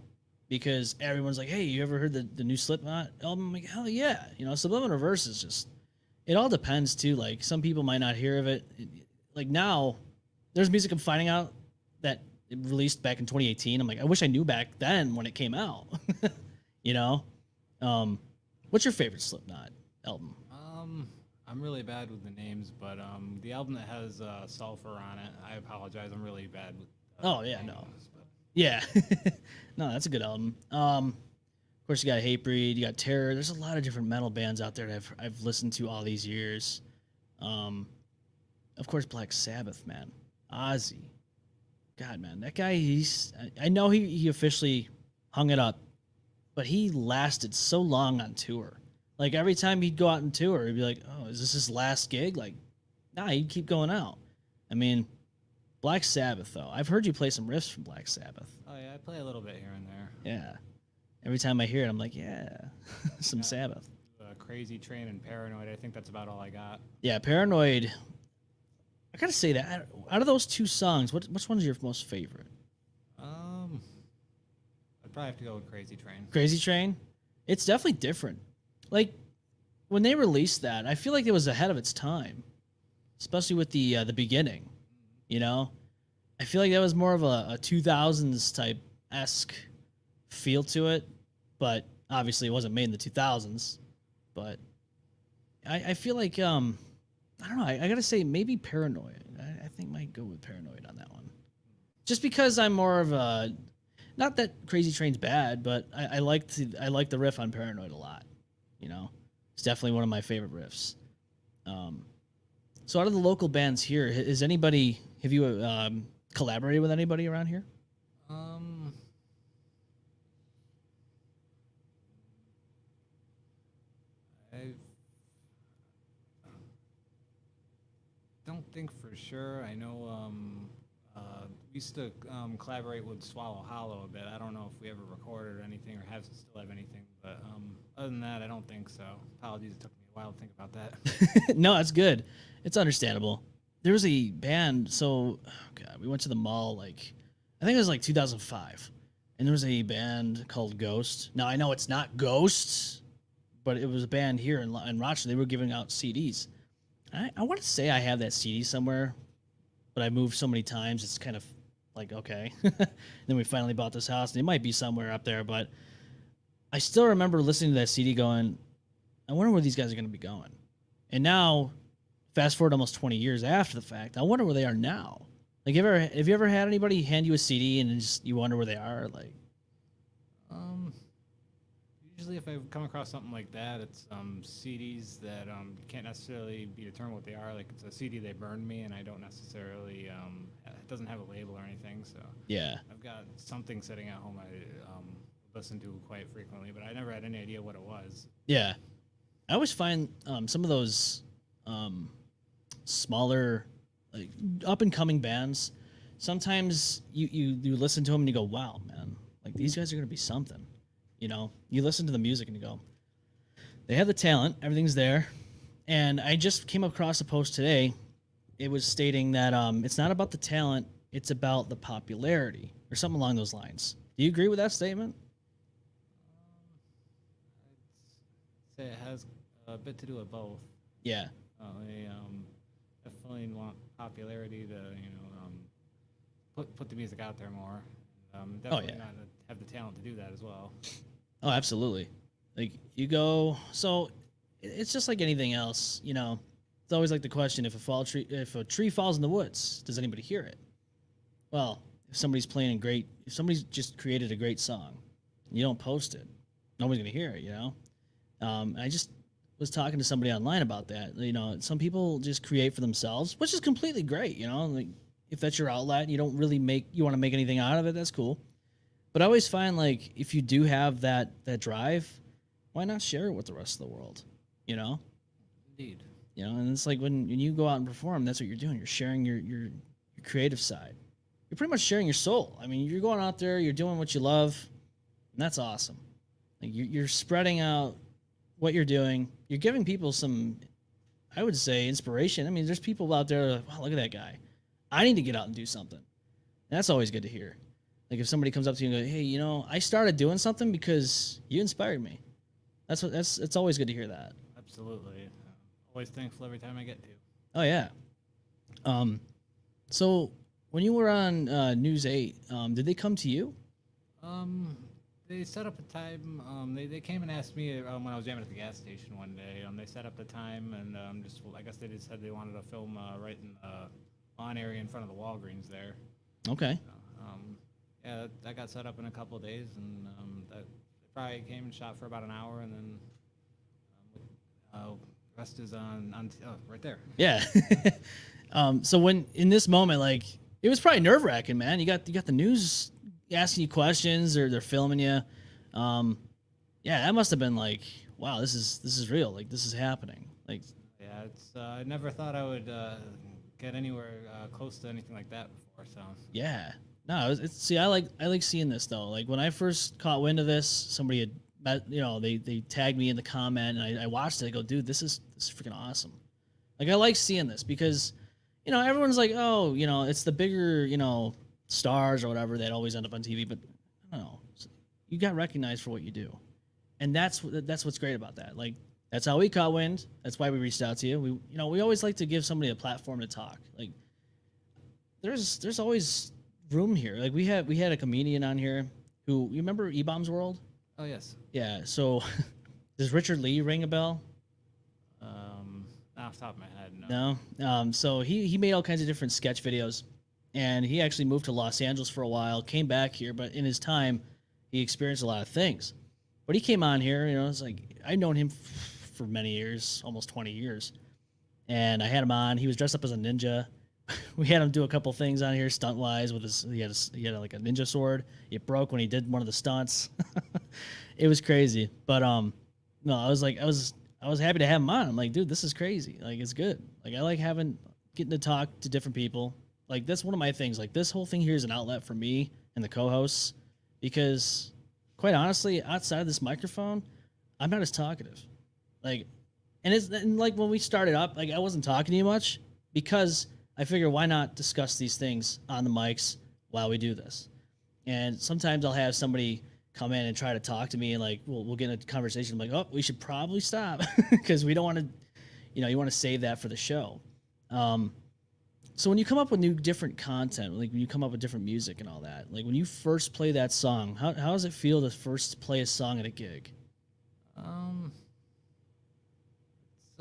because everyone's like, "Hey, you ever heard the new Slipknot album?" I'm like, "Hell yeah!" You know, Subliminal Verses just. It all depends too. Like some people might not hear of it. Like now, there's music I'm finding out that it released back in 2018. I'm like, I wish I knew back then when it came out. You know, what's your favorite Slipknot album? I'm really bad with the names, but the album that has sulfur on it, I apologize. I'm really bad with. Oh yeah, names, no, but. yeah, no, that's a good album. Of course, you got Hatebreed, you got Terror. There's a lot of different metal bands out there that I've listened to all these years. Of course, Black Sabbath, man, Ozzy. God, man, that guy. I know he officially hung it up, but he lasted so long on tour. Like every time he'd go out on tour, he'd be like, "Oh, is this his last gig?" Like, nah, he'd keep going out. I mean, Black Sabbath, though. I've heard you play some riffs from Black Sabbath. Oh yeah, I play a little bit here and there. Yeah. Every time I hear it, I'm like, yeah, some Sabbath. Crazy Train and Paranoid. I think that's about all I got. Yeah, Paranoid. I gotta say that out of those two songs, which one's your most favorite? I'd probably have to go with Crazy Train. Crazy Train. It's definitely different. Like when they released that, I feel like it was ahead of its time, especially with the beginning. You know, I feel like that was more of a 2000s type esque feel to it, but obviously it wasn't made in the 2000s. But I feel like I don't know. I gotta say maybe Paranoid. I think might go with Paranoid on that one, just because I'm more of a. Not that Crazy Train's bad, but I like the riff on Paranoid a lot. You know, it's definitely one of my favorite riffs. So out of the local bands here, is anybody? Have you collaborated with anybody around here? I don't think for sure. I know we used to collaborate with Swallow Hollow a bit. I don't know if we ever recorded anything or still have anything, but other than that, I don't think so. Apologies, it took me a while to think about that. No, it's good. It's understandable. There was a band. So, oh God, we went to the mall like I think it was like 2005, and there was a band called Ghost. Now I know it's not Ghosts, but it was a band here in Rochester. They were giving out CDs. I want to say I have that CD somewhere, but I moved so many times. It's kind of like, okay. Then we finally bought this house, and it might be somewhere up there, but I still remember listening to that CD going, I wonder where these guys are going to be going. And now, fast forward almost 20 years after the fact, I wonder where they are now. Like, have you ever had anybody hand you a CD and just you wonder where they are? Like, usually if I come across something like that, it's CDs that can't necessarily be determined what they are. Like it's a CD they burned me, and I don't necessarily it doesn't have a label or anything. So Yeah. I've got something sitting at home I listen to quite frequently, but I never had any idea what it was. Yeah. I always find some of those smaller, like up and coming bands. Sometimes you listen to them and you go, "Wow, man! Like these guys are gonna be something." You know, you listen to the music and you go, "They have the talent, everything's there." And I just came across a post today. It was stating that it's not about the talent; it's about the popularity, or something along those lines. Do you agree with that statement? I'd say it has a bit to do with both. Yeah. They definitely want popularity to put the music out there more. Definitely not have the talent to do that as well. Oh, absolutely. Like you go, so it's just like anything else, you know. It's always like the question: if a tree falls in the woods, does anybody hear it? Well, if somebody's if somebody's just created a great song, and you don't post it, nobody's gonna hear it, you know. I just was talking to somebody online about that. You know, some people just create for themselves, which is completely great, you know. Like if that's your outlet, and you don't really you want to make anything out of it, that's cool. But I always find like if you do have that drive, why not share it with the rest of the world? You know? Indeed. You know, and it's like when you go out and perform, that's what you're doing. You're sharing your creative side. You're pretty much sharing your soul. I mean, you're going out there, you're doing what you love, and that's awesome. Like you're spreading out what you're doing. You're giving people some, I would say, inspiration. I mean, there's people out there like, wow, look at that guy. I need to get out and do something. And that's always good to hear. Like if somebody comes up to you and goes, "Hey, you know, I started doing something because you inspired me." It's always good to hear that. Absolutely. Always thankful every time I get to. Oh yeah. So when you were on News 8, did they come to you? They set up a time. They came and asked me when I was jamming at the gas station one day. They set up the time and I guess they just said they wanted to film right in the lawn area in front of the Walgreens there. Okay. Yeah, that got set up in a couple of days, and that probably came and shot for about an hour, and then rest is on right there. Yeah. So when in this moment, like it was probably nerve wracking, man. You got the news asking you questions, or they're filming you. Yeah, that must have been like, wow, this is real. Like this is happening. Like Yeah, it's I never thought I would get anywhere close to anything like that before. So yeah. No, see, I like seeing this though. Like when I first caught wind of this, somebody had they tagged me in the comment, and I watched it. I go, dude, this is freaking awesome. Like I like seeing this because, everyone's like, oh, it's the bigger, stars or whatever that always end up on TV, but I don't know, you got recognized for what you do, and that's what's great about that. Like that's how we caught wind. That's why we reached out to you. We always like to give somebody a platform to talk. Like there's always room here. Like we had a comedian on here who, you remember E-Bomb's World? Oh yes. Yeah. So does Richard Lee ring a bell? Off the top of my head, no. No. So he made all kinds of different sketch videos, and he actually moved to Los Angeles for a while, came back here, but in his time, he experienced a lot of things. But he came on here, it's like I've known him for many years, almost 20 years, and I had him on. He was dressed up as a ninja. We had him do a couple things on here stunt wise with he had like a ninja sword. It broke when he did one of the stunts. It was crazy. But no, I was happy to have him on. I'm like, dude, this is crazy. Like it's good. Like I like getting to talk to different people. Like that's one of my things. Like this whole thing here is an outlet for me and the co-hosts, because quite honestly, outside of this microphone, I'm not as talkative. Like and like when we started up, like I wasn't talking to you much because I figure why not discuss these things on the mics while we do this. And sometimes I'll have somebody come in and try to talk to me, and like we'll get in a conversation. I'm like, oh, we should probably stop because we don't want to, you want to save that for the show. So when you come up with different content, like when you come up with different music and all that, like when you first play that song, how does it feel to first play a song at a gig?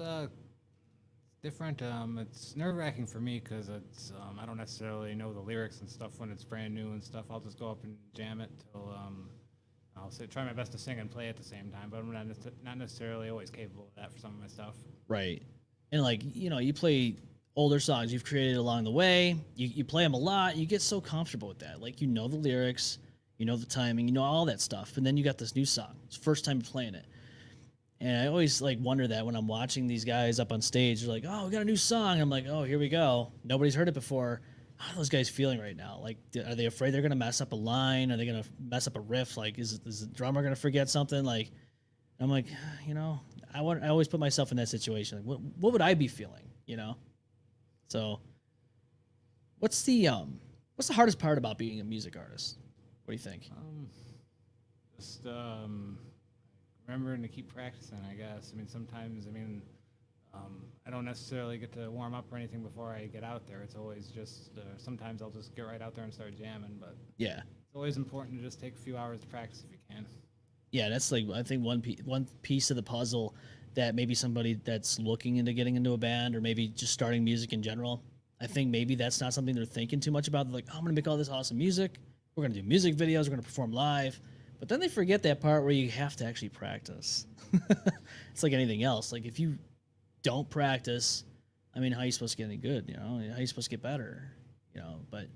It's different. It's nerve-wracking for me because it's I don't necessarily know the lyrics and stuff when it's brand new and stuff. I'll just go up and jam it till I'll try my best to sing and play at the same time, but I'm not necessarily always capable of that for some of my stuff. Right. And like, you play older songs you've created along the way. You play them a lot. You get so comfortable with that. Like, the lyrics, the timing, all that stuff. And then you got this new song. It's the first time you're playing it. And I always like wonder that when I'm watching these guys up on stage, they're like, "Oh, we got a new song." I'm like, "Oh, here we go. Nobody's heard it before." How are those guys feeling right now? Like, are they afraid they're gonna mess up a line? Are they gonna mess up a riff? Like, is the drummer gonna forget something? Like, I'm like, I always put myself in that situation. Like, what would I be feeling? So, what's the hardest part about being a music artist? What do you think? Just remembering to keep practicing, I guess. I mean, sometimes, I don't necessarily get to warm up or anything before I get out there. It's always just, sometimes I'll just get right out there and start jamming, but yeah, it's always important to just take a few hours to practice if you can. Yeah, that's like, I think one piece of the puzzle that maybe somebody that's looking into getting into a band or maybe just starting music in general, I think maybe that's not something they're thinking too much about. They're like, oh, I'm going to make all this awesome music. We're going to do music videos. We're going to perform live. But then they forget that part where you have to actually practice. It's like anything else. Like, if you don't practice, how are you supposed to get any good? How are you supposed to get better? But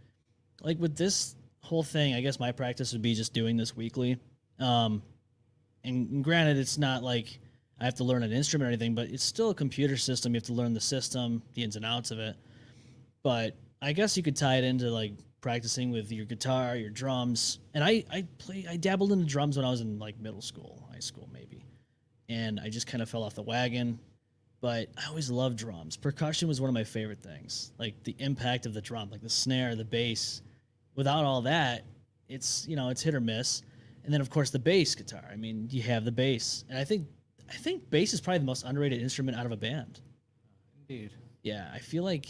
like with this whole thing, I guess my practice would be just doing this weekly. And granted, it's not like I have to learn an instrument or anything, but it's still a computer system. You have to learn the system, the ins and outs of it. But I guess you could tie it into like practicing with your guitar, your drums. And I dabbled into drums when I was in like middle school, high school maybe. And I just kind of fell off the wagon. But I always loved drums. Percussion was one of my favorite things. Like the impact of the drum, like the snare, the bass. Without all that, it's it's hit or miss. And then of course the bass guitar. You have the bass. And I think bass is probably the most underrated instrument out of a band. Indeed. Yeah, I feel like,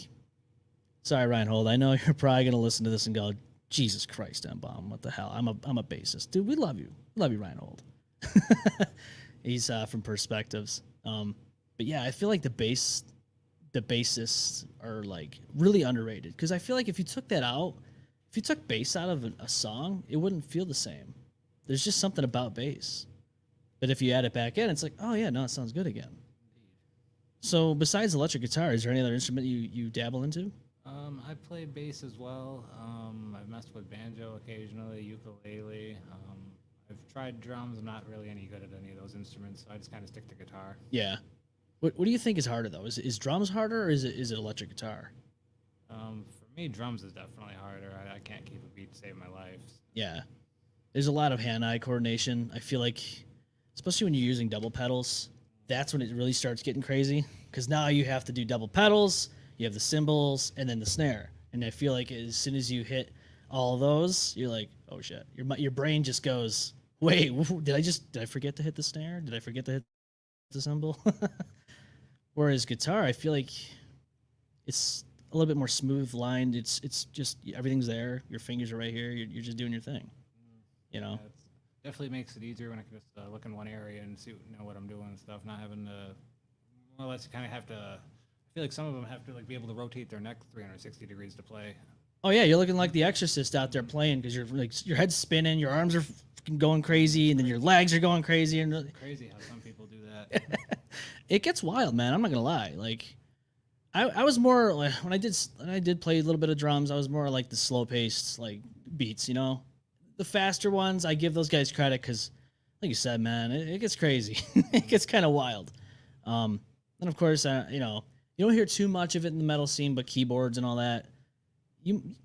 sorry, Reinhold, I know you're probably gonna listen to this and go, Jesus Christ, M-Balm, what the hell? I'm a bassist. Dude, we love you. We love you, Reinhold. He's from Perspectives. But yeah, I feel like the bassists are like really underrated. Because I feel like if you took bass out of a song, it wouldn't feel the same. There's just something about bass. But if you add it back in, it's like, oh yeah, no, it sounds good again. So besides electric guitar, is there any other instrument you dabble into? I play bass as well. I've messed with banjo occasionally, ukulele. I've tried drums. I'm not really any good at any of those instruments, so I just kind of stick to guitar. Yeah. What do you think is harder though? Is drums harder or is it electric guitar? For me, drums is definitely harder. I can't keep a beat to save my life. Yeah. There's a lot of hand-eye coordination. I feel like, especially when you're using double pedals, that's when it really starts getting crazy. Because now you have to do double pedals, you have the cymbals, and then the snare. And I feel like as soon as you hit all those, you're like, oh shit. Your brain just goes, wait, did I forget to hit the snare? Did I forget to hit the cymbal? Whereas guitar, I feel like it's a little bit more smooth lined. It's just everything's there. Your fingers are right here. You're just doing your thing. Yeah, it definitely makes it easier when I can just look in one area and see what I'm doing and stuff. Not having to, more or less, you kind of have to. I feel like some of them have to like be able to rotate their neck 360 degrees to play. Oh yeah, you're looking like the Exorcist out there playing because your head's spinning, your arms are going crazy, and then your legs are going crazy. And crazy how some people do that. It gets wild, man. I'm not gonna lie. Like, I was more like when I did play a little bit of drums. I was more like the slow paced like beats, The faster ones, I give those guys credit because, like you said, man, it gets crazy. It gets kind of wild. And of course, you don't hear too much of it in the metal scene, but keyboards and all that.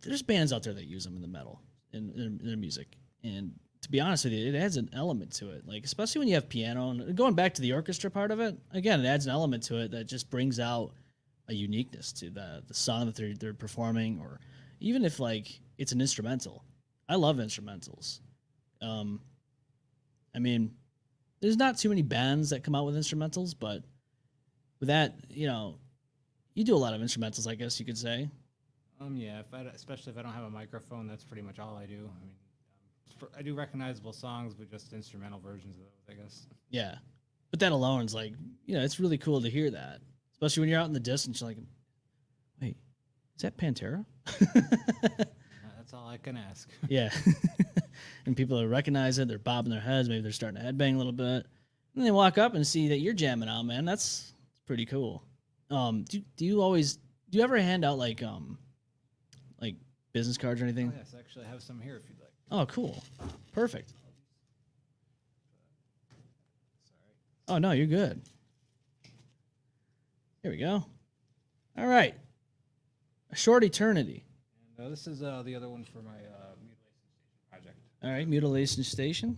There's bands out there that use them in the metal in their music, and to be honest with you, it adds an element to it. Like especially when you have piano and going back to the orchestra part of it, again, it adds an element to it that just brings out a uniqueness to the song that they're performing, or even if like it's an instrumental. I love instrumentals. There's not too many bands that come out with instrumentals, but with that, you do a lot of instrumentals, I guess you could say. Yeah, especially if I don't have a microphone, that's pretty much all I do. I do recognizable songs, but just instrumental versions of those, I guess. Yeah, but that alone is like, it's really cool to hear that, especially when you're out in the distance. You're like, wait, is that Pantera? That's all I can ask. Yeah. and people recognize it. They're bobbing their heads. Maybe they're starting to headbang a little bit. And they walk up and see that you're jamming out, man. That's pretty cool. Do you ever hand out like business cards or anything? Oh, yes, actually, I have some here if you'd like. Oh, cool. Perfect. Oh, no, you're good. Here we go. All right. A Short Eternity. And this is the other one for my mutilation station project. All right, Mutilation Station.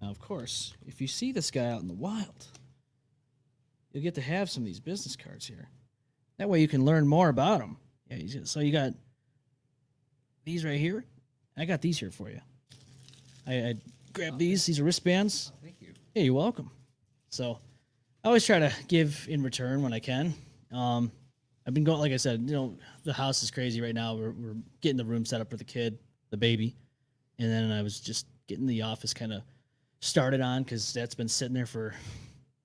Now, of course, if you see this guy out in the wild, you'll get to have some of these business cards here. That way you can learn more about him. Yeah, so you got these right here. I got these here for you. I grabbed these. These are wristbands. Oh, thank you. Yeah, you're welcome. So I always try to give in return when I can. I've been going, like I said, the house is crazy right now. We're getting the room set up for the kid, the baby. And then I was just getting the office kind of started on because that's been sitting there for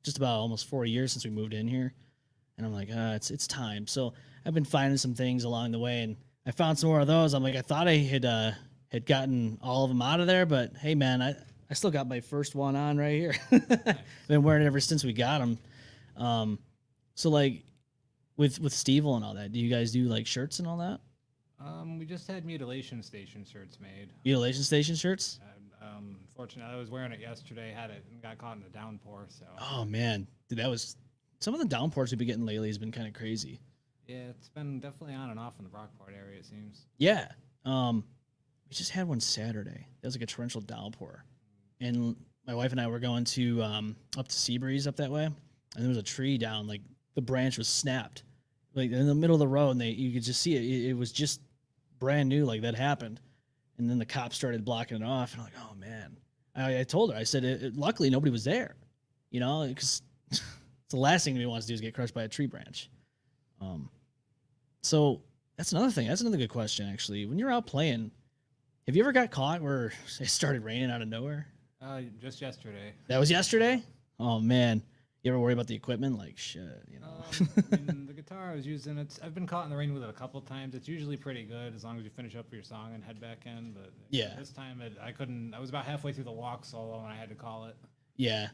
just about almost 4 years since we moved in here. And I'm like, it's time. So I've been finding some things along the way, and I found some more of those. I'm like, I thought I had gotten all of them out of there, but hey, man, I still got my first one on right here. Been wearing it ever since we got them. So like with Steve-O and all that, do you guys do like shirts and all that? We just had mutilation station shirts made. Mutilation Station shirts? Fortunately, I was wearing it yesterday, had it, and got caught in the downpour. So. Oh man, dude, that was some of the downpours we've been getting lately has been kind of crazy. Yeah, it's been definitely on and off in the Rockport area, it seems. Yeah. We just had one Saturday. That was like a torrential downpour. And my wife and I were going to up to Seabreeze up that way, and there was a tree down, like the branch was snapped, like in the middle of the road, and you could just see it. It was just brand new, like that happened, and then the cops started blocking it off, and I'm like, oh man. I told her, I said, luckily nobody was there, because it's the last thing anybody wants to do is get crushed by a tree branch. So that's another thing. That's another good question, actually. When you're out playing, have you ever got caught where it started raining out of nowhere? Just yesterday. That was yesterday? Oh, man. You ever worry about the equipment? Like, shit, I mean, the guitar I was using, I've been caught in the rain with it a couple times. It's usually pretty good as long as you finish up your song and head back in. But yeah, this time I couldn't. I was about halfway through the walk solo and I had to call it. Yeah,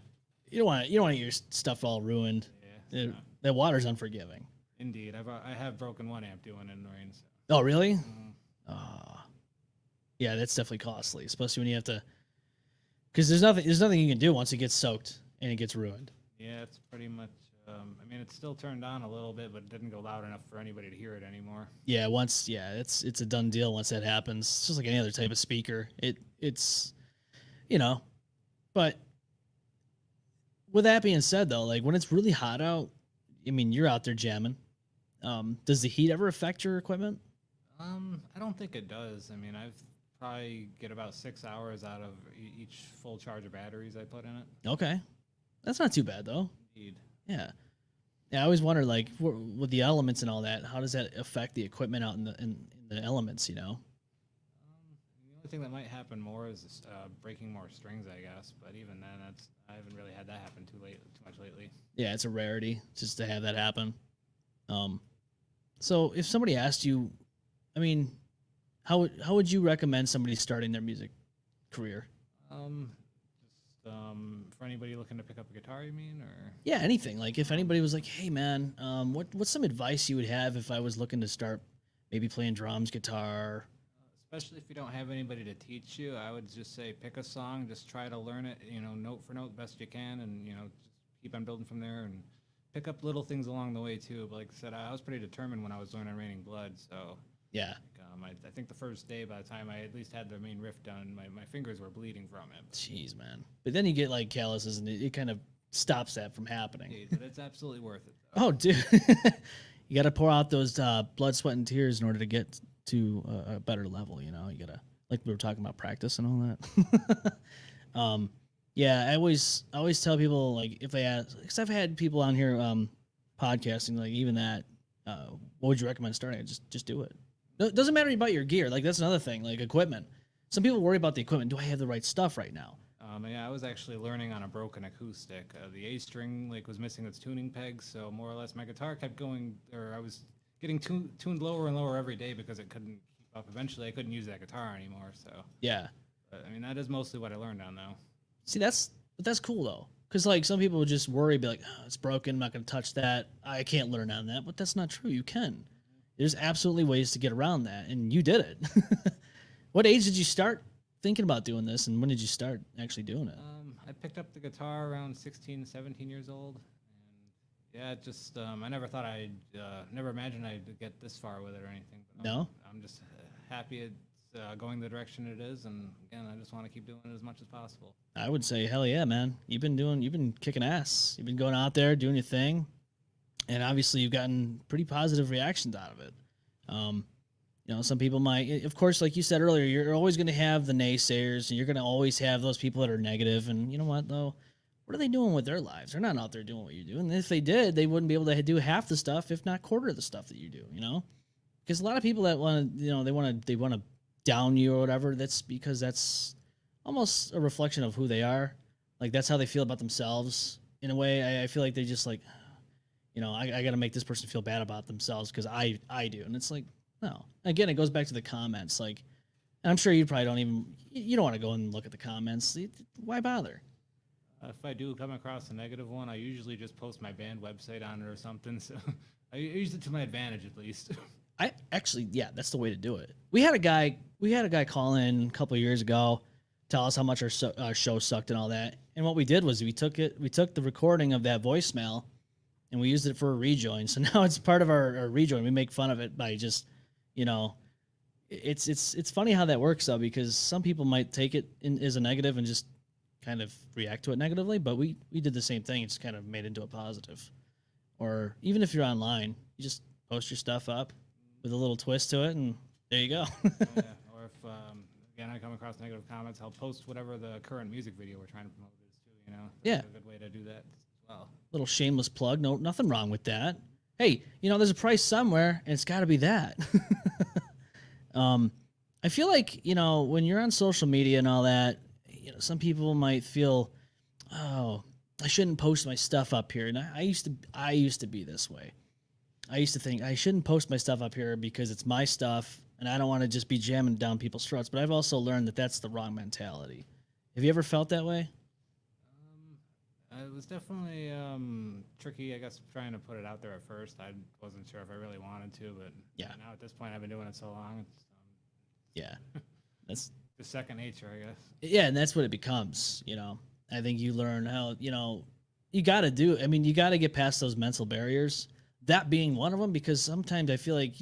you don't want to get your stuff all ruined. Yeah, that water's unforgiving. Indeed, I have broken one amp doing it in the rain. So. Oh, really? Yeah, that's definitely costly, especially when you have to. Because there's nothing you can do once it gets soaked and it gets ruined. Yeah, it's pretty much. I mean, it's still turned on a little bit, but it didn't go loud enough for anybody to hear it anymore. Yeah, it's a done deal once that happens. It's just like any other type of speaker. It's, but with that being said, though, like when it's really hot out, I mean, you're out there jamming. Does the heat ever affect your equipment? I don't think it does. I mean, I've probably get about 6 hours out of each full charge of batteries I put in it. Okay. That's not too bad, though. Indeed. Yeah. Yeah, I always wonder, like, with the elements and all that, how does that affect the equipment out in the elements, The only thing that might happen more is breaking more strings, I guess. But even then, I haven't really had that happen too much lately. Yeah, it's a rarity just to have that happen. So if somebody asked you, I mean, how would you recommend somebody starting their music career? For anybody looking to pick up a guitar, you mean, or? Yeah, anything. Like if anybody was like, "Hey, man, what's some advice you would have if I was looking to start maybe playing drums, guitar?" Especially if you don't have anybody to teach you, I would just say pick a song, just try to learn it, note for note best you can, and just keep on building from there, and pick up little things along the way too. But like I said, I was pretty determined when I was learning Raining Blood, so yeah. I think the first day, by the time I at least had the main riff done, my fingers were bleeding from it. Jeez, man. But then you get like calluses, and it kind of stops that from happening. Yeah, but it's absolutely worth it, though. Oh, dude. You got to pour out those blood, sweat, and tears in order to get to a better level, You got to, like we were talking about, practice and all that. Yeah, I always tell people, like, if they ask, because I've had people on here podcasting, like, even that, what would you recommend starting? Just do it. It doesn't matter about your gear. Like, that's another thing, like equipment. Some people worry about the equipment. Do I have the right stuff right now? Yeah, I was actually learning on a broken acoustic. The A string was missing its tuning pegs, so more or less my guitar kept going, or I was getting tuned lower and lower every day because it couldn't keep up. Eventually, I couldn't use that guitar anymore. So yeah, But I mean, that is mostly what I learned on though. See, that's cool though, because like some people would just worry, be like, oh, it's broken, I'm not going to touch that, I can't learn on that. But that's not true. You can. There's absolutely ways to get around that, and you did it. What age did you start thinking about doing this, and when did you start actually doing it? I picked up the guitar around 16, 17 years old, and yeah, it just I never thought never imagined I'd get this far with it or anything. But No? I'm just happy it's going the direction it is, and again, I just want to keep doing it as much as possible. I would say, hell yeah, man. You've been kicking ass. You've been going out there doing your thing, and obviously you've gotten pretty positive reactions out of it. You know, some people might, of course, like you said earlier, you're always going to have the naysayers, and you're going to always have those people that are negative. And you know what, though? What are they doing with their lives? They're not out there doing what you're doing. And if they did, they wouldn't be able to do half the stuff, if not quarter of the stuff that you do. You know, because a lot of people that want to, you know, they want to down you or whatever. That's because that's almost a reflection of who they are. Like that's how they feel about themselves. In a way, I feel like they just like, you know, I got to make this person feel bad about themselves because I do, and it's like. No. Again, it goes back to the comments. Like, and I'm sure you probably you don't want to go and look at the comments. Why bother? If I do come across a negative one, I usually just post my band website on it or something. So I use it to my advantage at least. I actually, yeah, that's the way to do it. We had a guy call in a couple of years ago, tell us how much our show sucked and all that. And what we did was we took the recording of that voicemail, and we used it for a rejoin. So now it's part of our rejoin. We make fun of it by just. You know, it's funny how that works though, because some people might take it as a negative and just kind of react to it negatively, but we did the same thing. It's kind of made into a positive. Or even if you're online, you just post your stuff up with a little twist to it, and there you go. Yeah. Or if again I come across negative comments, I'll post whatever the current music video we're trying to promote is too. You know, that's a good way to do that as well. Little shameless plug. No, nothing wrong with that. Hey, you know, there's a price somewhere, and it's got to be that. I feel like, you know, when you're on social media and all that, you know, some people might feel, oh, I shouldn't post my stuff up here. And I used to be this way. I used to think I shouldn't post my stuff up here because it's my stuff, and I don't want to just be jamming down people's throats. But I've also learned that that's the wrong mentality. Have you ever felt that way? It was definitely tricky, I guess, trying to put it out there at first. I wasn't sure if I really wanted to, but yeah. Now at this point, I've been doing it so long. It's, yeah, that's the second nature, I guess. Yeah, and that's what it becomes. You know, I think you learn how. You know, you got to do. I mean, you got to get past those mental barriers. That being one of them, because sometimes I feel like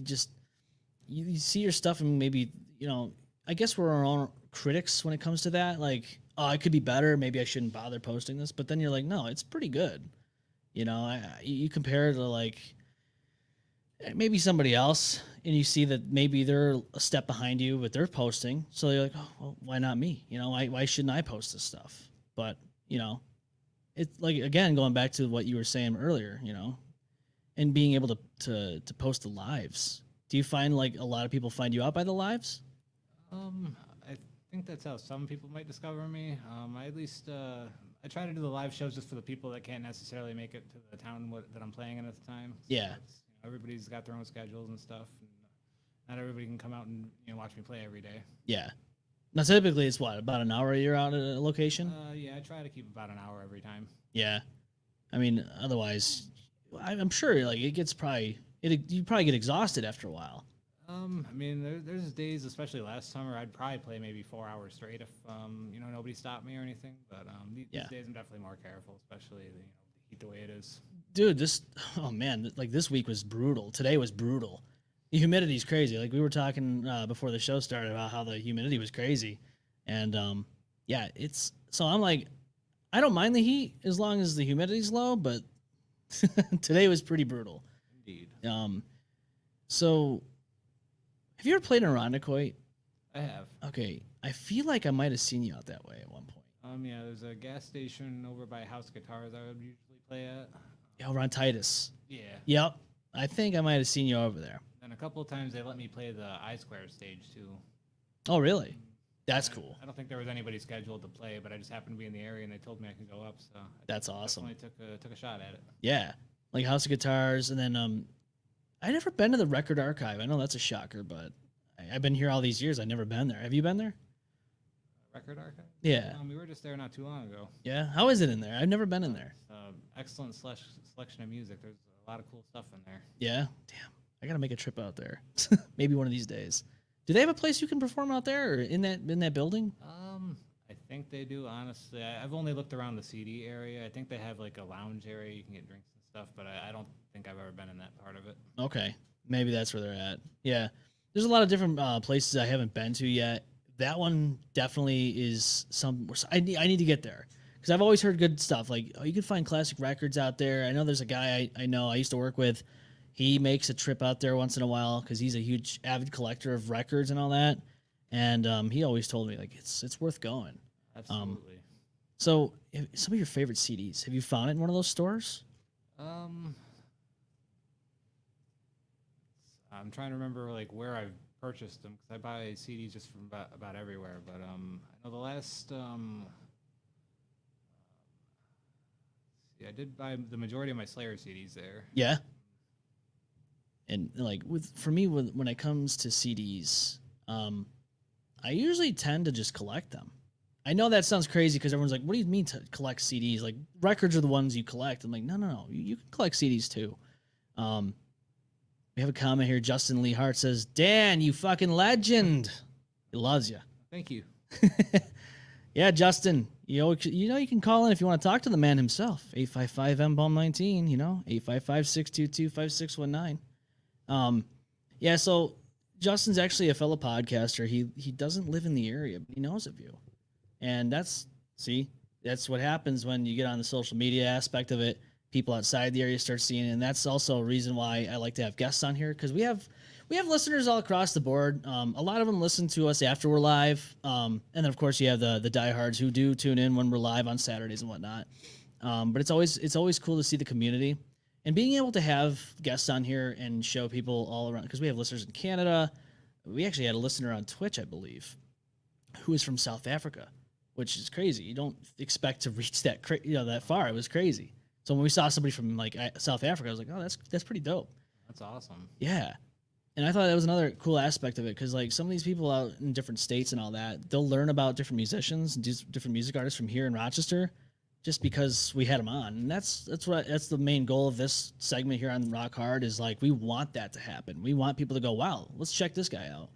you see your stuff and maybe, you know, I guess we're our own critics when it comes to that. Like, oh, I could be better. Maybe I shouldn't bother posting this. But then you're like, no, it's pretty good. You know, you compare it to like maybe somebody else, and you see that maybe they're a step behind you, but they're posting. So you're like, oh, well, why not me? You know, why shouldn't I post this stuff? But, you know, it's like, again, going back to what you were saying earlier, you know, and being able to post the lives. Do you find like a lot of people find you out by the lives? I think that's how some people might discover me. I at least I try to do the live shows just for the people that can't necessarily make it to the town that I'm playing in at the time. So Yeah. Everybody's got their own schedules and stuff. And not everybody can come out and watch me play every day. Yeah. Now, typically, it's what, about an hour you're out at a location? Yeah, I try to keep about an hour every time. Yeah. I mean, otherwise, I'm sure like you probably get exhausted after a while. I mean, there's days, especially last summer, I'd probably play maybe 4 hours straight if nobody stopped me or anything. But these days, I'm definitely more careful, especially the heat the way it is. Dude, oh man, like this week was brutal. Today was brutal. The humidity's crazy. Like we were talking before the show started about how the humidity was crazy, and yeah, so I'm like, I don't mind the heat as long as the humidity's low, but today was pretty brutal. Indeed. So have you ever played in Irondequoit? I have. Okay, I feel like I might have seen you out that way at one point. Yeah, there's a gas station over by House Guitars I would usually play at. Yeah, over on Titus. Yeah. Yep. I think I might have seen you over there. And a couple of times they let me play the I-Square stage too. Oh, really? That's cool. I don't think there was anybody scheduled to play, but I just happened to be in the area and they told me I could go up, so that's awesome. Definitely took a shot at it. Yeah, like House of Guitars, and then I never been to the Record Archive. I know that's a shocker, but I've been here all these years. I've never been there. Have you been there? Record Archive? Yeah. We were just there not too long ago. Yeah. How is it in there? I've never been in there. Excellent selection of music. There's a lot of cool stuff in there. Yeah. Damn. I gotta make a trip out there. Maybe one of these days. Do they have a place you can perform out there, or in that building? I think they do. Honestly, I've only looked around the CD area. I think they have like a lounge area you can get drinks and stuff, but I don't think I've ever been in that part of it. Okay. Maybe that's where they're at. Yeah. There's a lot of different places I haven't been to yet. That one definitely is some. I need to get there because I've always heard good stuff. Like, oh, you can find classic records out there. I know there's a guy I know I used to work with. He makes a trip out there once in a while because he's a huge avid collector of records and all that. And he always told me like it's worth going. Absolutely. So some of your favorite CDs, have you found it in one of those stores? I'm trying to remember like where I've purchased them because I buy CDs just from about everywhere. But I know the last I did buy the majority of my Slayer CDs there. Yeah. And like for me, when it comes to CDs, I usually tend to just collect them. I know that sounds crazy because everyone's like, "What do you mean to collect CDs? Like records are the ones you collect." I'm like, no, you can collect CDs too. We have a comment here. Justin Lee Hart says, "Dan, you fucking legend." He loves you. Thank you. Yeah, Justin. You know you can call in if you want to talk to the man himself. 855 M-Balm 19. 855-622-5619. Yeah, so Justin's actually a fellow podcaster. He doesn't live in the area, but he knows of you. And that's what happens when you get on the social media aspect of it. People outside the area start seeing it, and that's also a reason why I like to have guests on here because we have listeners all across the board. A lot of them listen to us after we're live, and then of course you have the diehards who do tune in when we're live on Saturdays and whatnot. But it's always cool to see the community. And being able to have guests on here and show people all around, because we have listeners in Canada. We actually had a listener on Twitch, I believe, who is from South Africa, which is crazy. You don't expect to reach that far. It was crazy. So when we saw somebody from like South Africa, I was like, oh, that's pretty dope. That's awesome. Yeah. And I thought that was another cool aspect of it because like some of these people out in different states and all that, they'll learn about different musicians and different music artists from here in Rochester. Just because we had them on, and that's the main goal of this segment here on Rock Hard is like we want that to happen. We want people to go, wow, let's check this guy out.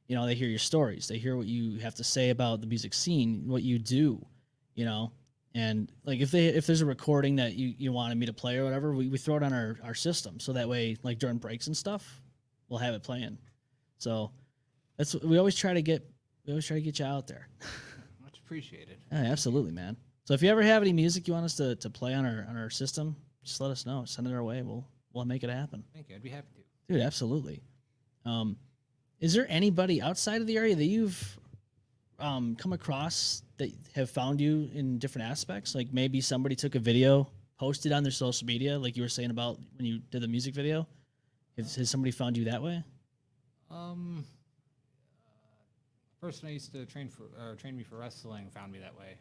They hear your stories, they hear what you have to say about the music scene, what you do, and like if there's a recording that you wanted me to play or whatever, we throw it on our system so that way like during breaks and stuff, we'll have it playing. So that's what we always try to get you out there. Much appreciated. Yeah, absolutely, man. So if you ever have any music you want us to play on our system, just let us know. Send it our way. We'll make it happen. Thank you. I'd be happy to. Dude, absolutely. Is there anybody outside of the area that you've come across that have found you in different aspects? Like maybe somebody took a video, posted on their social media, like you were saying about when you did the music video. Has somebody found you that way? Person I used to train me for wrestling found me that way.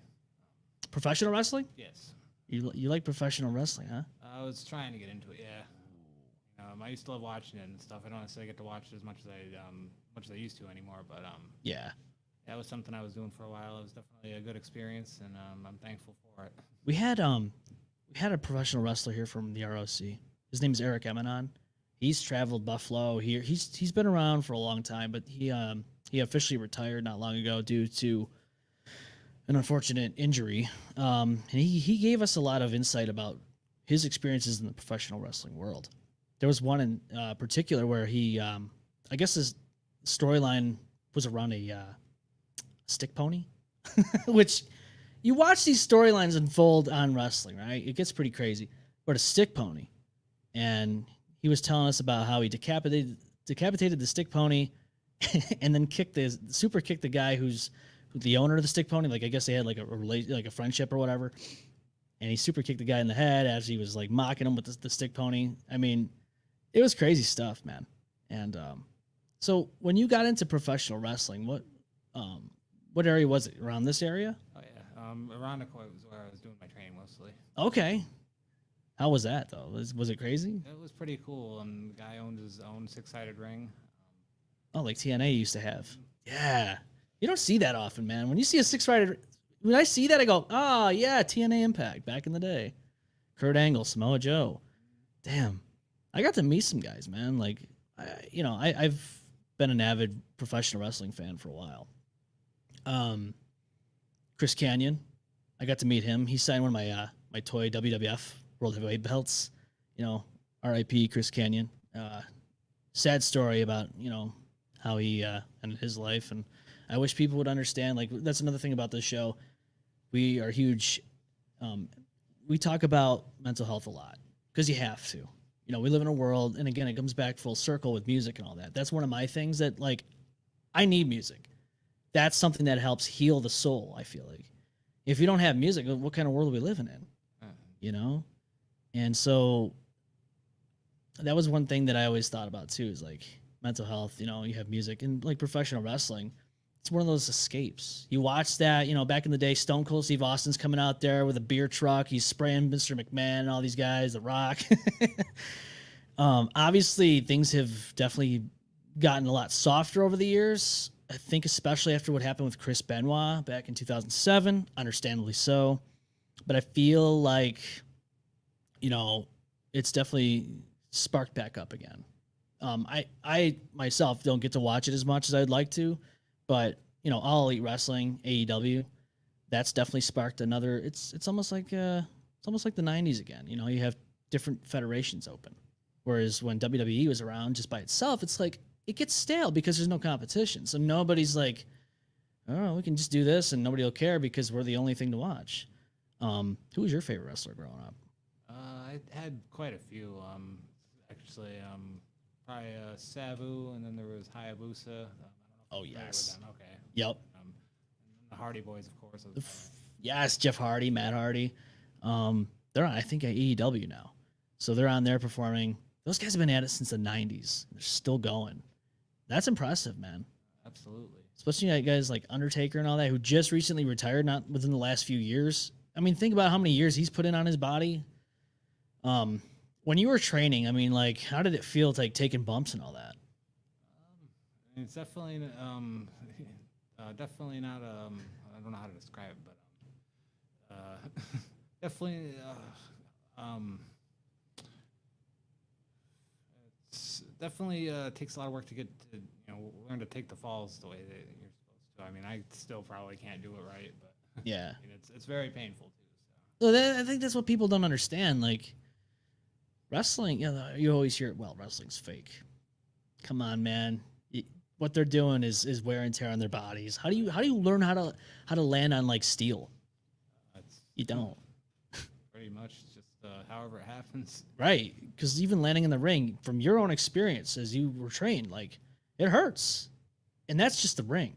Professional wrestling? Yes. You like professional wrestling, huh? I was trying to get into it, yeah. I used to love watching it and stuff. I don't necessarily get to watch it as much as I used to anymore, but yeah, that was something I was doing for a while. It was definitely a good experience, and I'm thankful for it. We had a professional wrestler here from the ROC. His name is Eric Emanon. He's traveled Buffalo here. He's been around for a long time, but he officially retired not long ago due to an unfortunate injury. And he gave us a lot of insight about his experiences in the professional wrestling world. There was one in particular where he, I guess his storyline was around a stick pony, which you watch these storylines unfold on wrestling, right? It gets pretty crazy. But a stick pony. And he was telling us about how he decapitated the stick pony and then super kicked the guy who's the owner of the stick pony. Like, I guess they had like a friendship or whatever. And he super kicked the guy in the head as he was like mocking him with the stick pony. I mean, it was crazy stuff, man. And so when you got into professional wrestling, what area was it? Around this area? Oh yeah, Irondequoit was where I was doing my training mostly. Okay. How was that though? Was it crazy? It was pretty cool. The guy owned his own 6-sided ring. Oh, like TNA used to have. Yeah. You don't see that often, man. When you see a 6 rider, when I see that, I go, oh, yeah, TNA Impact back in the day. Kurt Angle, Samoa Joe. Damn. I got to meet some guys, man. Like, I've been an avid professional wrestling fan for a while. Chris Kanyon, I got to meet him. He signed one of my toy WWF World Heavyweight belts. R.I.P. Chris Kanyon. Sad story about, how he ended his life. And I wish people would understand, like, that's another thing about this show. We are huge. We talk about mental health a lot because you have to. We live in a world, and again, it comes back full circle with music and all that. That's one of my things that, like, I need music. That's something that helps heal the soul, I feel like. If you don't have music, what kind of world are we living in? And so that was one thing that I always thought about too, is like mental health. You have music, and like professional wrestling, it's one of those escapes. You watch that, back in the day, Stone Cold Steve Austin's coming out there with a beer truck. He's spraying Mr. McMahon and all these guys, The Rock. Obviously, things have definitely gotten a lot softer over the years. I think especially after what happened with Chris Benoit back in 2007, understandably so. But I feel like, it's definitely sparked back up again. I myself don't get to watch it as much as I'd like to, but All Elite Wrestling, AEW, that's definitely sparked another. It's almost like the 90s again. You have different federations open, whereas when WWE was around just by itself, it's like it gets stale because there's no competition. So nobody's like, oh, we can just do this and nobody will care because we're the only thing to watch. Who was your favorite wrestler growing up? I had quite a few. Actually, probably Sabu, and then there was Hayabusa. I don't know if Oh, you're familiar yes. with them. Okay. Yep. And the Hardy Boys, of course. Yes, Jeff Hardy, Matt Hardy. They're on, I think, at AEW now. So they're on there performing. Those guys have been at it since the 90s. They're still going. That's impressive, man. Absolutely. Especially guys like Undertaker and all that, who just recently retired, not within the last few years. I mean, think about how many years he's put in on his body. When you were training, I mean, like, how did it feel to, like, taking bumps and all that? It's definitely, definitely not. I don't know how to describe it, but definitely, it's definitely takes a lot of work to get to learn to take the falls the way that you're supposed to. I mean, I still probably can't do it right, but Yeah. I mean, it's very painful too. So I think that's what people don't understand. Like, wrestling, you always hear, well, wrestling's fake. Come on, man. What they're doing is wear and tear on their bodies. How do you learn how to land on like steel? You don't. Pretty much just however it happens. Right, because even landing in the ring, from your own experience as you were trained, like, it hurts, and that's just the ring.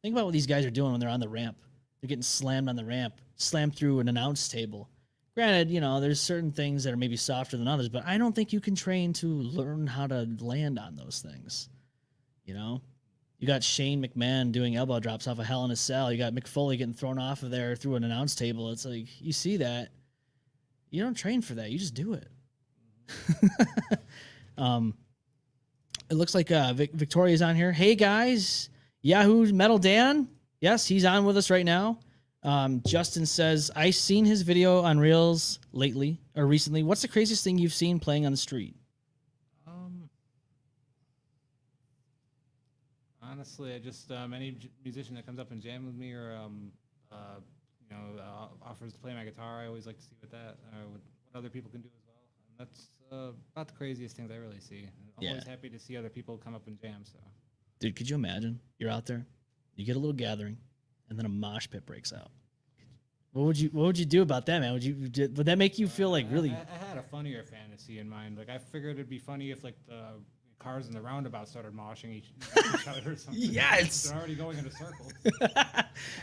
Think about what these guys are doing when they're on the ramp. They're getting slammed on the ramp, slammed through an announce table. Granted, there's certain things that are maybe softer than others, but I don't think you can train to learn how to land on those things. You got Shane McMahon doing elbow drops off a Hell in a Cell. You got Mick Foley getting thrown off of there through an announce table. It's like, you see that. You don't train for that. You just do it. It looks like Victoria's on here. Hey, guys. Yahoo Metal Dan. Yes, he's on with us right now. Justin says, I seen his video on Reels recently. What's the craziest thing you've seen playing on the street? Honestly, I just any musician that comes up and jam with me or offers to play my guitar, I always like to see what other people can do as well. And that's about the craziest things I really see. I'm always happy to see other people come up and jam. So, dude, could you imagine? You're out there, you get a little gathering, and then a mosh pit breaks out. What would you do about that, man? Would that make you feel like really? I had a funnier fantasy in mind. Like, I figured it'd be funny if like the cars in the roundabout started moshing each other or something. Yes. They're already going in a circle.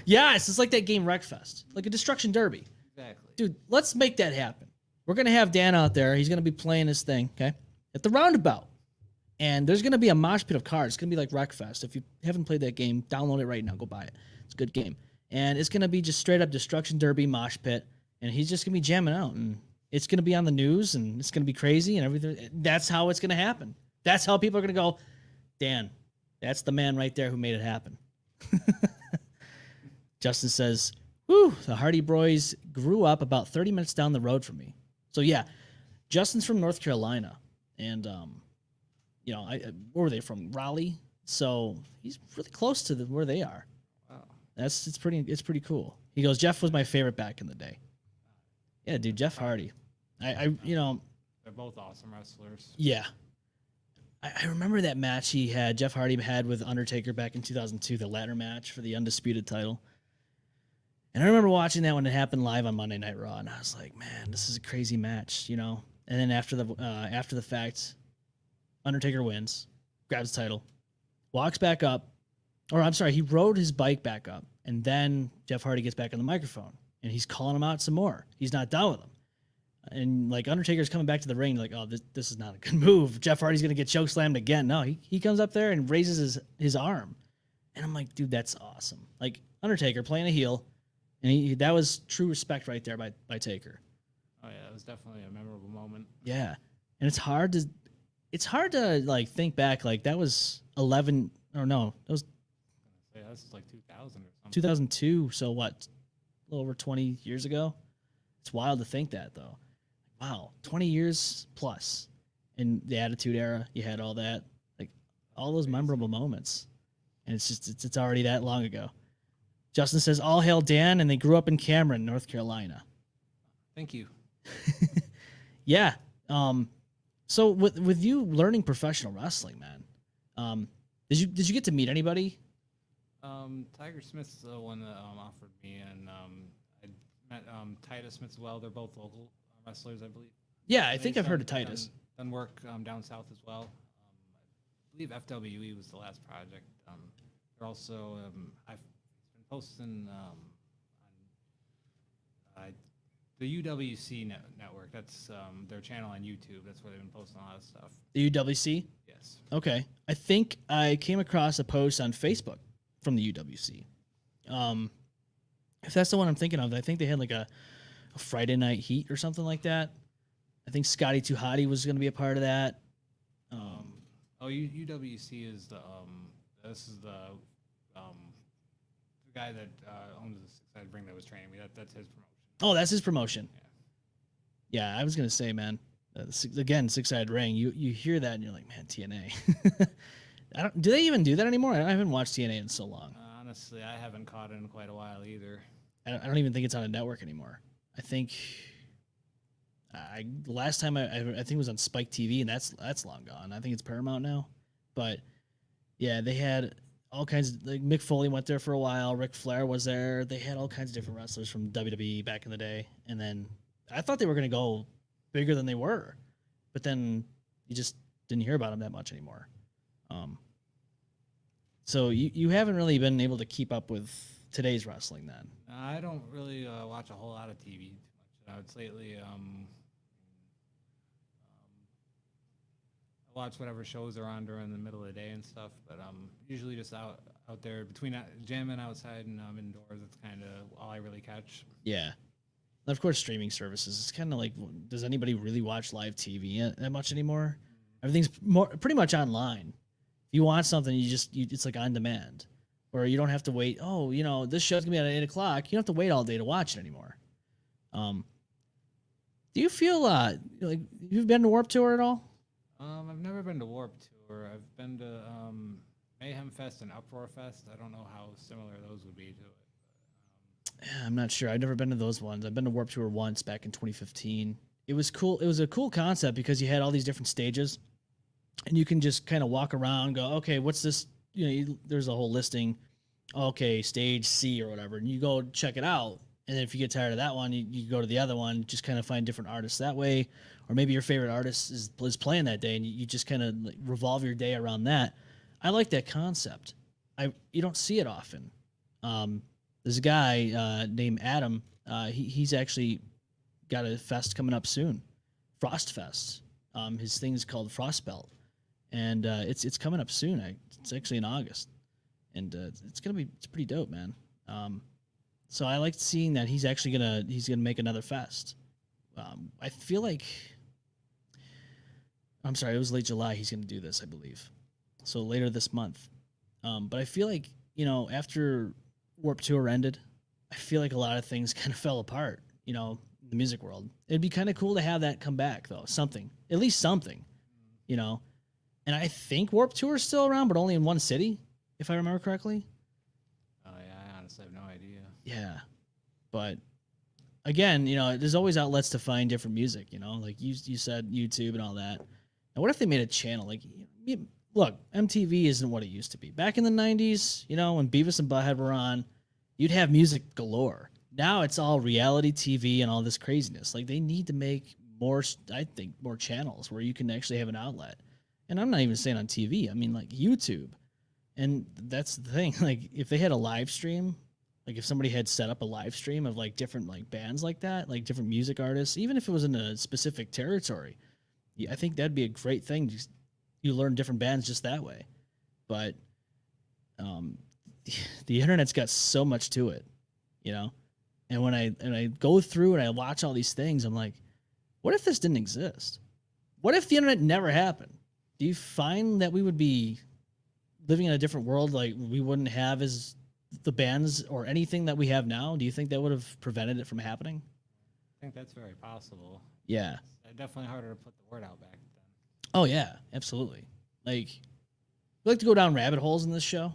Yes, it's like that game Wreckfest, like a destruction derby. Exactly. Dude, let's make that happen. We're gonna have Dan out there. He's gonna be playing his thing, okay, at the roundabout, and there's gonna be a mosh pit of cars. It's gonna be like Wreckfest. If you haven't played that game, download it right now. Go buy it. It's a good game, and it's gonna be just straight up destruction derby mosh pit, and he's just gonna be jamming out, and it's gonna be on the news, and it's gonna be crazy and everything. That's how it's gonna happen. That's how people are going to go, Dan, that's the man right there who made it happen. Justin says, "Whew, the Hardy Boys grew up about 30 minutes down the road from me." So yeah, Justin's from North Carolina, and you know, where were they from? Raleigh. So he's really close to where they are. Wow. It's pretty cool. He goes, "Jeff was my favorite back in the day." Yeah, dude, Jeff Hardy. You know, They're both awesome wrestlers. yeah. I remember that match Jeff Hardy had with Undertaker back in 2002, the ladder match for the undisputed title. And I remember watching that when it happened live on Monday Night Raw, and I was like, man, this is a crazy match, you know? And then after the fact, Undertaker wins, grabs the title, walks back up, or I'm sorry, he rode his bike back up, and then Jeff Hardy gets back on the microphone, and he's calling him out some more. He's not done with him. And like Undertaker's coming back to the ring, like, oh, this is not a good move. Jeff Hardy's gonna get chokeslammed again. No, he comes up there and raises his arm, and I'm like, dude, that's awesome. Like Undertaker playing a heel, and that was true respect right there by Taker. Oh yeah, it was definitely a memorable moment. Yeah, and it's hard to like think back, like that was 11 or no, that was Yeah, this is like 2000 or something. 2002. So what, a little over 20 years ago? It's wild to think that though. Wow, 20 years plus. In the Attitude Era, you had all that, like all those memorable moments, and it's already that long ago. Justin says, "All hail Dan," and they grew up in Cameron, North Carolina. Thank you. Yeah. So with you learning professional wrestling, man, did you get to meet anybody? Tiger Smith's the one that offered me, and I met Titus Smith as well. They're both local wrestlers, I believe. Yeah, I think I've heard of Titus. Done work down south as well. I believe FWE was the last project. They're also I've been posting on the UWC network. That's their channel on YouTube. That's where they've been posting a lot of stuff. The UWC? Yes. Okay. I think I came across a post on Facebook from the UWC. If that's the one I'm thinking of, I think they had like a Friday Night Heat or something like that. I think Scotty Too Hottie was going to be a part of that. UWC is this is the guy that owns the Six-Sided Ring that was training me. That's his promotion. Oh, that's his promotion. Yeah, I was going to say, man, again, Six-Sided Ring, you hear that and you're like, man, TNA. Do they even do that anymore? I haven't watched TNA in so long. Honestly, I haven't caught it in quite a while either. I don't even think it's on a network anymore. I think the last time I think it was on Spike TV, and that's long gone. I think it's Paramount now. But yeah, they had all kinds of, like, Mick Foley went there for a while. Ric Flair was there. They had all kinds of different wrestlers from WWE back in the day. And then I thought they were going to go bigger than they were, but then you just didn't hear about them that much anymore. So you haven't really been able to keep up with today's wrestling then. I don't really watch a whole lot of TV too much. It's lately I watch whatever shows are on during the middle of the day and stuff, but usually just out there between jamming outside and indoors. That's kind of all I really catch. Yeah. And of course, streaming services. It's kind of like, does anybody really watch live TV that much anymore? Everything's pretty much online. If you want something, it's like on demand, or you don't have to wait. Oh, you know, this show's gonna be at 8 o'clock. You don't have to wait all day to watch it anymore. Do you feel like you've been to Warped Tour at all? I've never been to Warped Tour. I've been to Mayhem Fest and Uproar Fest. I don't know how similar those would be to it. Yeah, I'm not sure. I've never been to those ones. I've been to Warped Tour once back in 2015. It was cool. It was a cool concept because you had all these different stages, and you can just kind of walk around, go, okay, what's this? There's a whole listing. Okay, stage C or whatever, and you go check it out. And then if you get tired of that one, you go to the other one, just kind of find different artists that way. Or maybe your favorite artist is playing that day, and you just kind of revolve your day around that. I like that concept. You don't see it often. There's a guy named Adam. He's actually got a fest coming up soon, Frost Fest. His thing is called Frostbelt, and it's coming up soon. It's actually in August, and it's pretty dope, man. So I like seeing that he's gonna make another fest. I feel like, it was late July he's gonna do this, I believe. So later this month. But I feel like after Warp Tour ended, I feel like a lot of things kind of fell apart, in the music world. It'd be kind of cool to have that come back, though. Something, at least something, you know. And I think Warp Tour is still around, but only in one city, if I remember correctly. Oh yeah, I honestly have no idea. Yeah, but again, there's always outlets to find different music. Like you said, YouTube and all that. And what if they made a channel? Like, look, MTV isn't what it used to be. Back in the '90s, when Beavis and Butthead were on, you'd have music galore. Now it's all reality TV and all this craziness. Like, they need to make more, I think, more channels where you can actually have an outlet. And I'm not even saying on TV. I mean, like YouTube. And that's the thing. Like, if they had a live stream, like if somebody had set up a live stream of like different like bands like that, like different music artists, even if it was in a specific territory, I think that'd be a great thing. Just, you learn different bands just that way. But the internet's got so much to it, And when I go through and I watch all these things, I'm like, what if this didn't exist? What if the internet never happened? Do you find that we would be living in a different world? Like, we wouldn't have as the bands or anything that we have now? Do you think that would have prevented it from happening? I think that's very possible. Yeah. It's definitely harder to put the word out back then. Oh yeah, absolutely. Like, we like to go down rabbit holes in this show.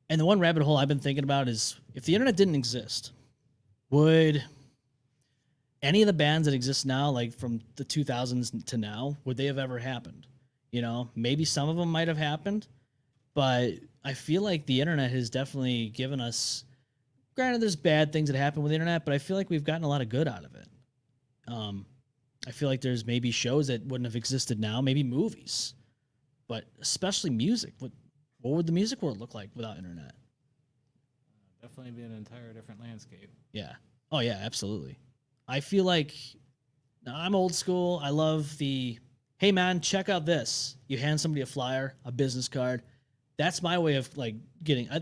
And the one rabbit hole I've been thinking about is, if the internet didn't exist, would any of the bands that exist now, like from the 2000s to now, would they have ever happened? Maybe some of them might have happened, but I feel like the internet has definitely given us, granted there's bad things that happen with the internet, but I feel like we've gotten a lot of good out of it. I feel like there's maybe shows that wouldn't have existed now, maybe movies, but especially music. What would the music world look like without internet? Definitely be an entire different landscape. Yeah. Oh yeah, absolutely. I feel like, now I'm old school. I love the, hey man, check out this. You hand somebody a flyer, a business card. That's my way of like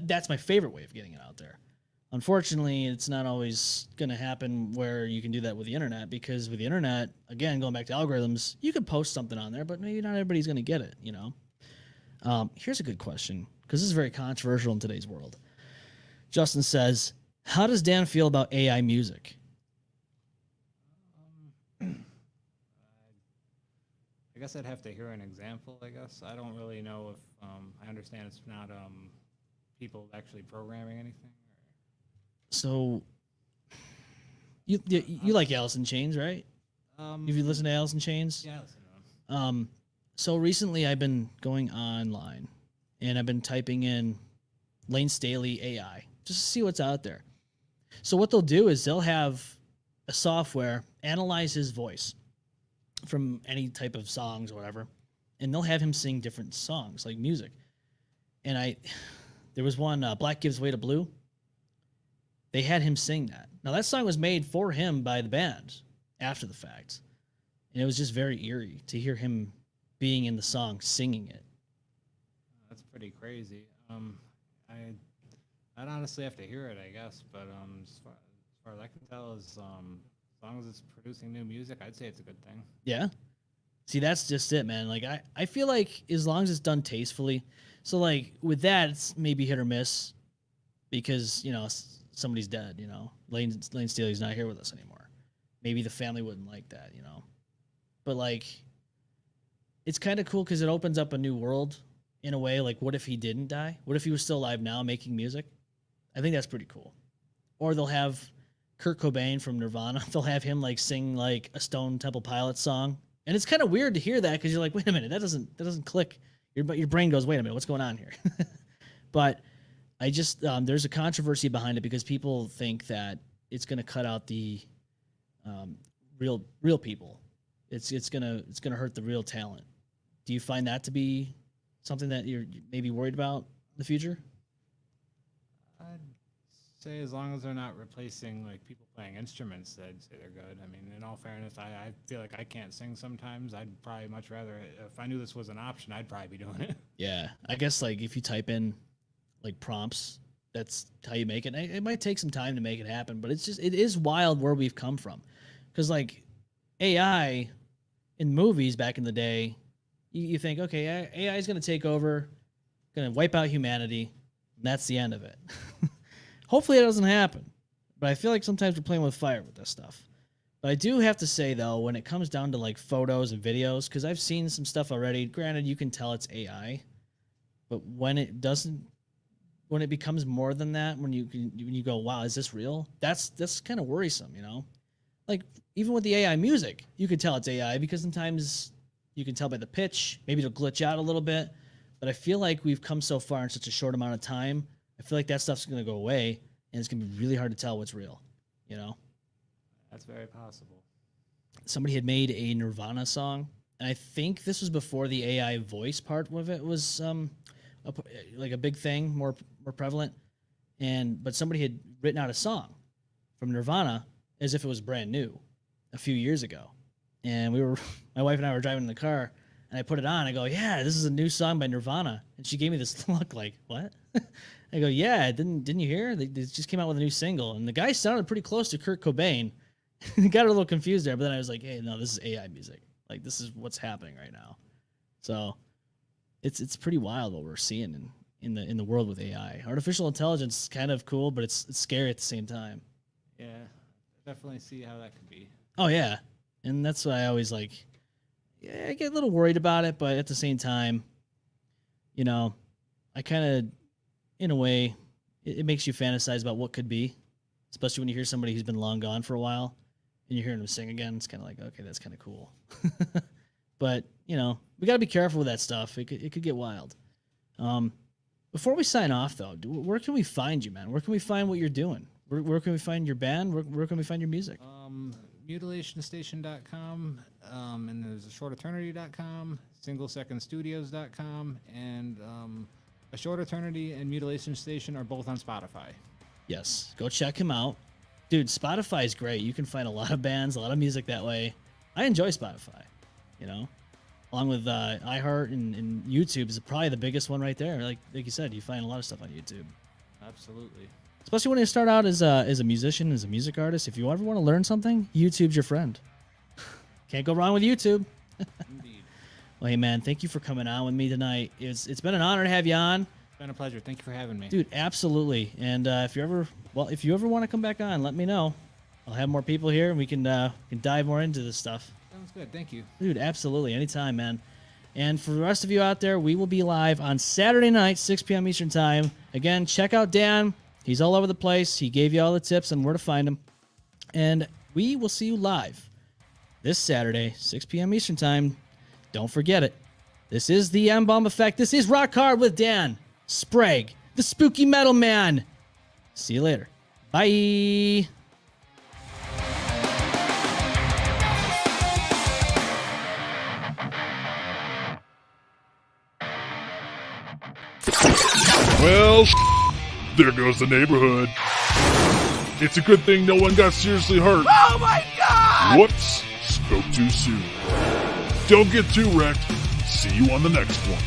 that's my favorite way of getting it out there. Unfortunately, it's not always going to happen where you can do that with the internet, because with the internet, again, going back to algorithms, you could post something on there, but maybe not everybody's going to get it, Here's a good question, because this is very controversial in today's world. Justin says, how does Dan feel about AI music? I guess I'd have to hear an example, I guess. I don't really know if I understand it's not people actually programming anything. So you like Alice in Chains, right? Have you listened to Alice in Chains? Yeah, I listen to them. So recently I've been going online and I've been typing in Lane Staley AI just to see what's out there. So what they'll do is they'll have a software analyze his voice from any type of songs or whatever, and they'll have him sing different songs, like music. And there was one, Black Gives Way to Blue. They had him sing that. Now, that song was made for him by the band after the fact. And it was just very eerie to hear him being in the song, singing it. That's pretty crazy. I'd honestly have to hear it, I guess. But as far as I can tell, as long as it's producing new music, I'd say it's a good thing. Yeah. See, that's just it, man. Like, I feel like as long as it's done tastefully. So, like, with that, it's maybe hit or miss because, somebody's dead, Lane Staley's not here with us anymore. Maybe the family wouldn't like that, But, like, it's kind of cool because it opens up a new world in a way. Like, what if he didn't die? What if he was still alive now making music? I think that's pretty cool. Or they'll have Kurt Cobain from Nirvana. They'll have him, like, sing, like, a Stone Temple Pilots song. And it's kind of weird to hear that because you're like, wait a minute, that doesn't click. Your brain goes, wait a minute, what's going on here? But I just there's a controversy behind it because people think that it's going to cut out the real people. It's gonna hurt the real talent. Do you find that to be something that you're maybe worried about in the future? I'd say as long as they're not replacing like people playing instruments, I'd say they're good. I mean, in all fairness, I feel like I can't sing sometimes. I'd probably much rather, if I knew this was an option, I'd probably be doing it. Yeah, I guess like if you type in like prompts, that's how you make it. It might take some time to make it happen, but it is wild where we've come from. Because like AI in movies back in the day, you think, okay, AI is going to take over, going to wipe out humanity, That's the end of it. Hopefully it doesn't happen. But I feel like sometimes we're playing with fire with this stuff. But I do have to say, though, when it comes down to like photos and videos, because I've seen some stuff already. Granted, you can tell it's AI, but when it becomes more than that, when you go, wow, is this real? That's kind of worrisome, you know. Like even with the AI music, you can tell it's AI because sometimes you can tell by the pitch. Maybe it'll glitch out a little bit. But I feel like we've come so far in such a short amount of time. I feel like that stuff's going to go away, and it's going to be really hard to tell what's real, you know? That's very possible. Somebody had made a Nirvana song, and I think this was before the AI voice part of it was like a big thing, more prevalent. But somebody had written out a song from Nirvana as if it was brand new a few years ago. And my wife and I were driving in the car, and I put it on. I go, yeah, this is a new song by Nirvana. And she gave me this look like, what? I go, yeah, didn't you hear? They just came out with a new single. And the guy sounded pretty close to Kurt Cobain. Got a little confused there, but then I was like, hey, no, this is AI music. Like, this is what's happening right now. So it's pretty wild what we're seeing in the world with AI. Artificial intelligence is kind of cool, but it's scary at the same time. Yeah, definitely see how that could be. Oh, yeah. And that's why I always like, yeah, I get a little worried about it, but at the same time, you know, I kind of, in a way, it makes you fantasize about what could be, especially when you hear somebody who's been long gone for a while and you're hearing them sing again. It's kind of like, okay, that's kind of cool. But, you know, we got to be careful with that stuff. It could get wild. Before we sign off, though, where can we find you, man? Where can we find what you're doing? Where can we find your band? Where can we find your music? mutilationstation.com, and there's shorteternity.com, singlesecondstudios.com, and A Short Eternity and Mutilation Station are both on Spotify. Yes, go check him out. Dude, Spotify is great. You can find a lot of bands, a lot of music that way. I enjoy Spotify, you know, along with iHeart and YouTube is probably the biggest one right there. Like you said, you find a lot of stuff on YouTube. Absolutely. Especially when you start out as a musician, as a music artist. If you ever want to learn something, YouTube's your friend. Can't go wrong with YouTube. Indeed. Well, hey, man, thank you for coming on with me tonight. It's been an honor to have you on. It's been a pleasure. Thank you for having me. Dude, absolutely. And if you ever want to come back on, let me know. I'll have more people here, and we can dive more into this stuff. Sounds good. Thank you. Dude, absolutely. Anytime, man. And for the rest of you out there, we will be live on Saturday night, 6 p.m. Eastern Time. Again, check out Dan. He's all over the place. He gave you all the tips on where to find him. And we will see you live this Saturday, 6 p.m. Eastern Time. Don't forget it. This is the M-Balm Effect. This is Rock Hard with Dan, Sprague, the Spooky Metal Man. See you later. Bye. Well, there goes the neighborhood. It's a good thing no one got seriously hurt. Oh my god! Whoops, spoke too soon. Don't get too wrecked. See you on the next one.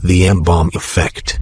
The M-Balm Effect.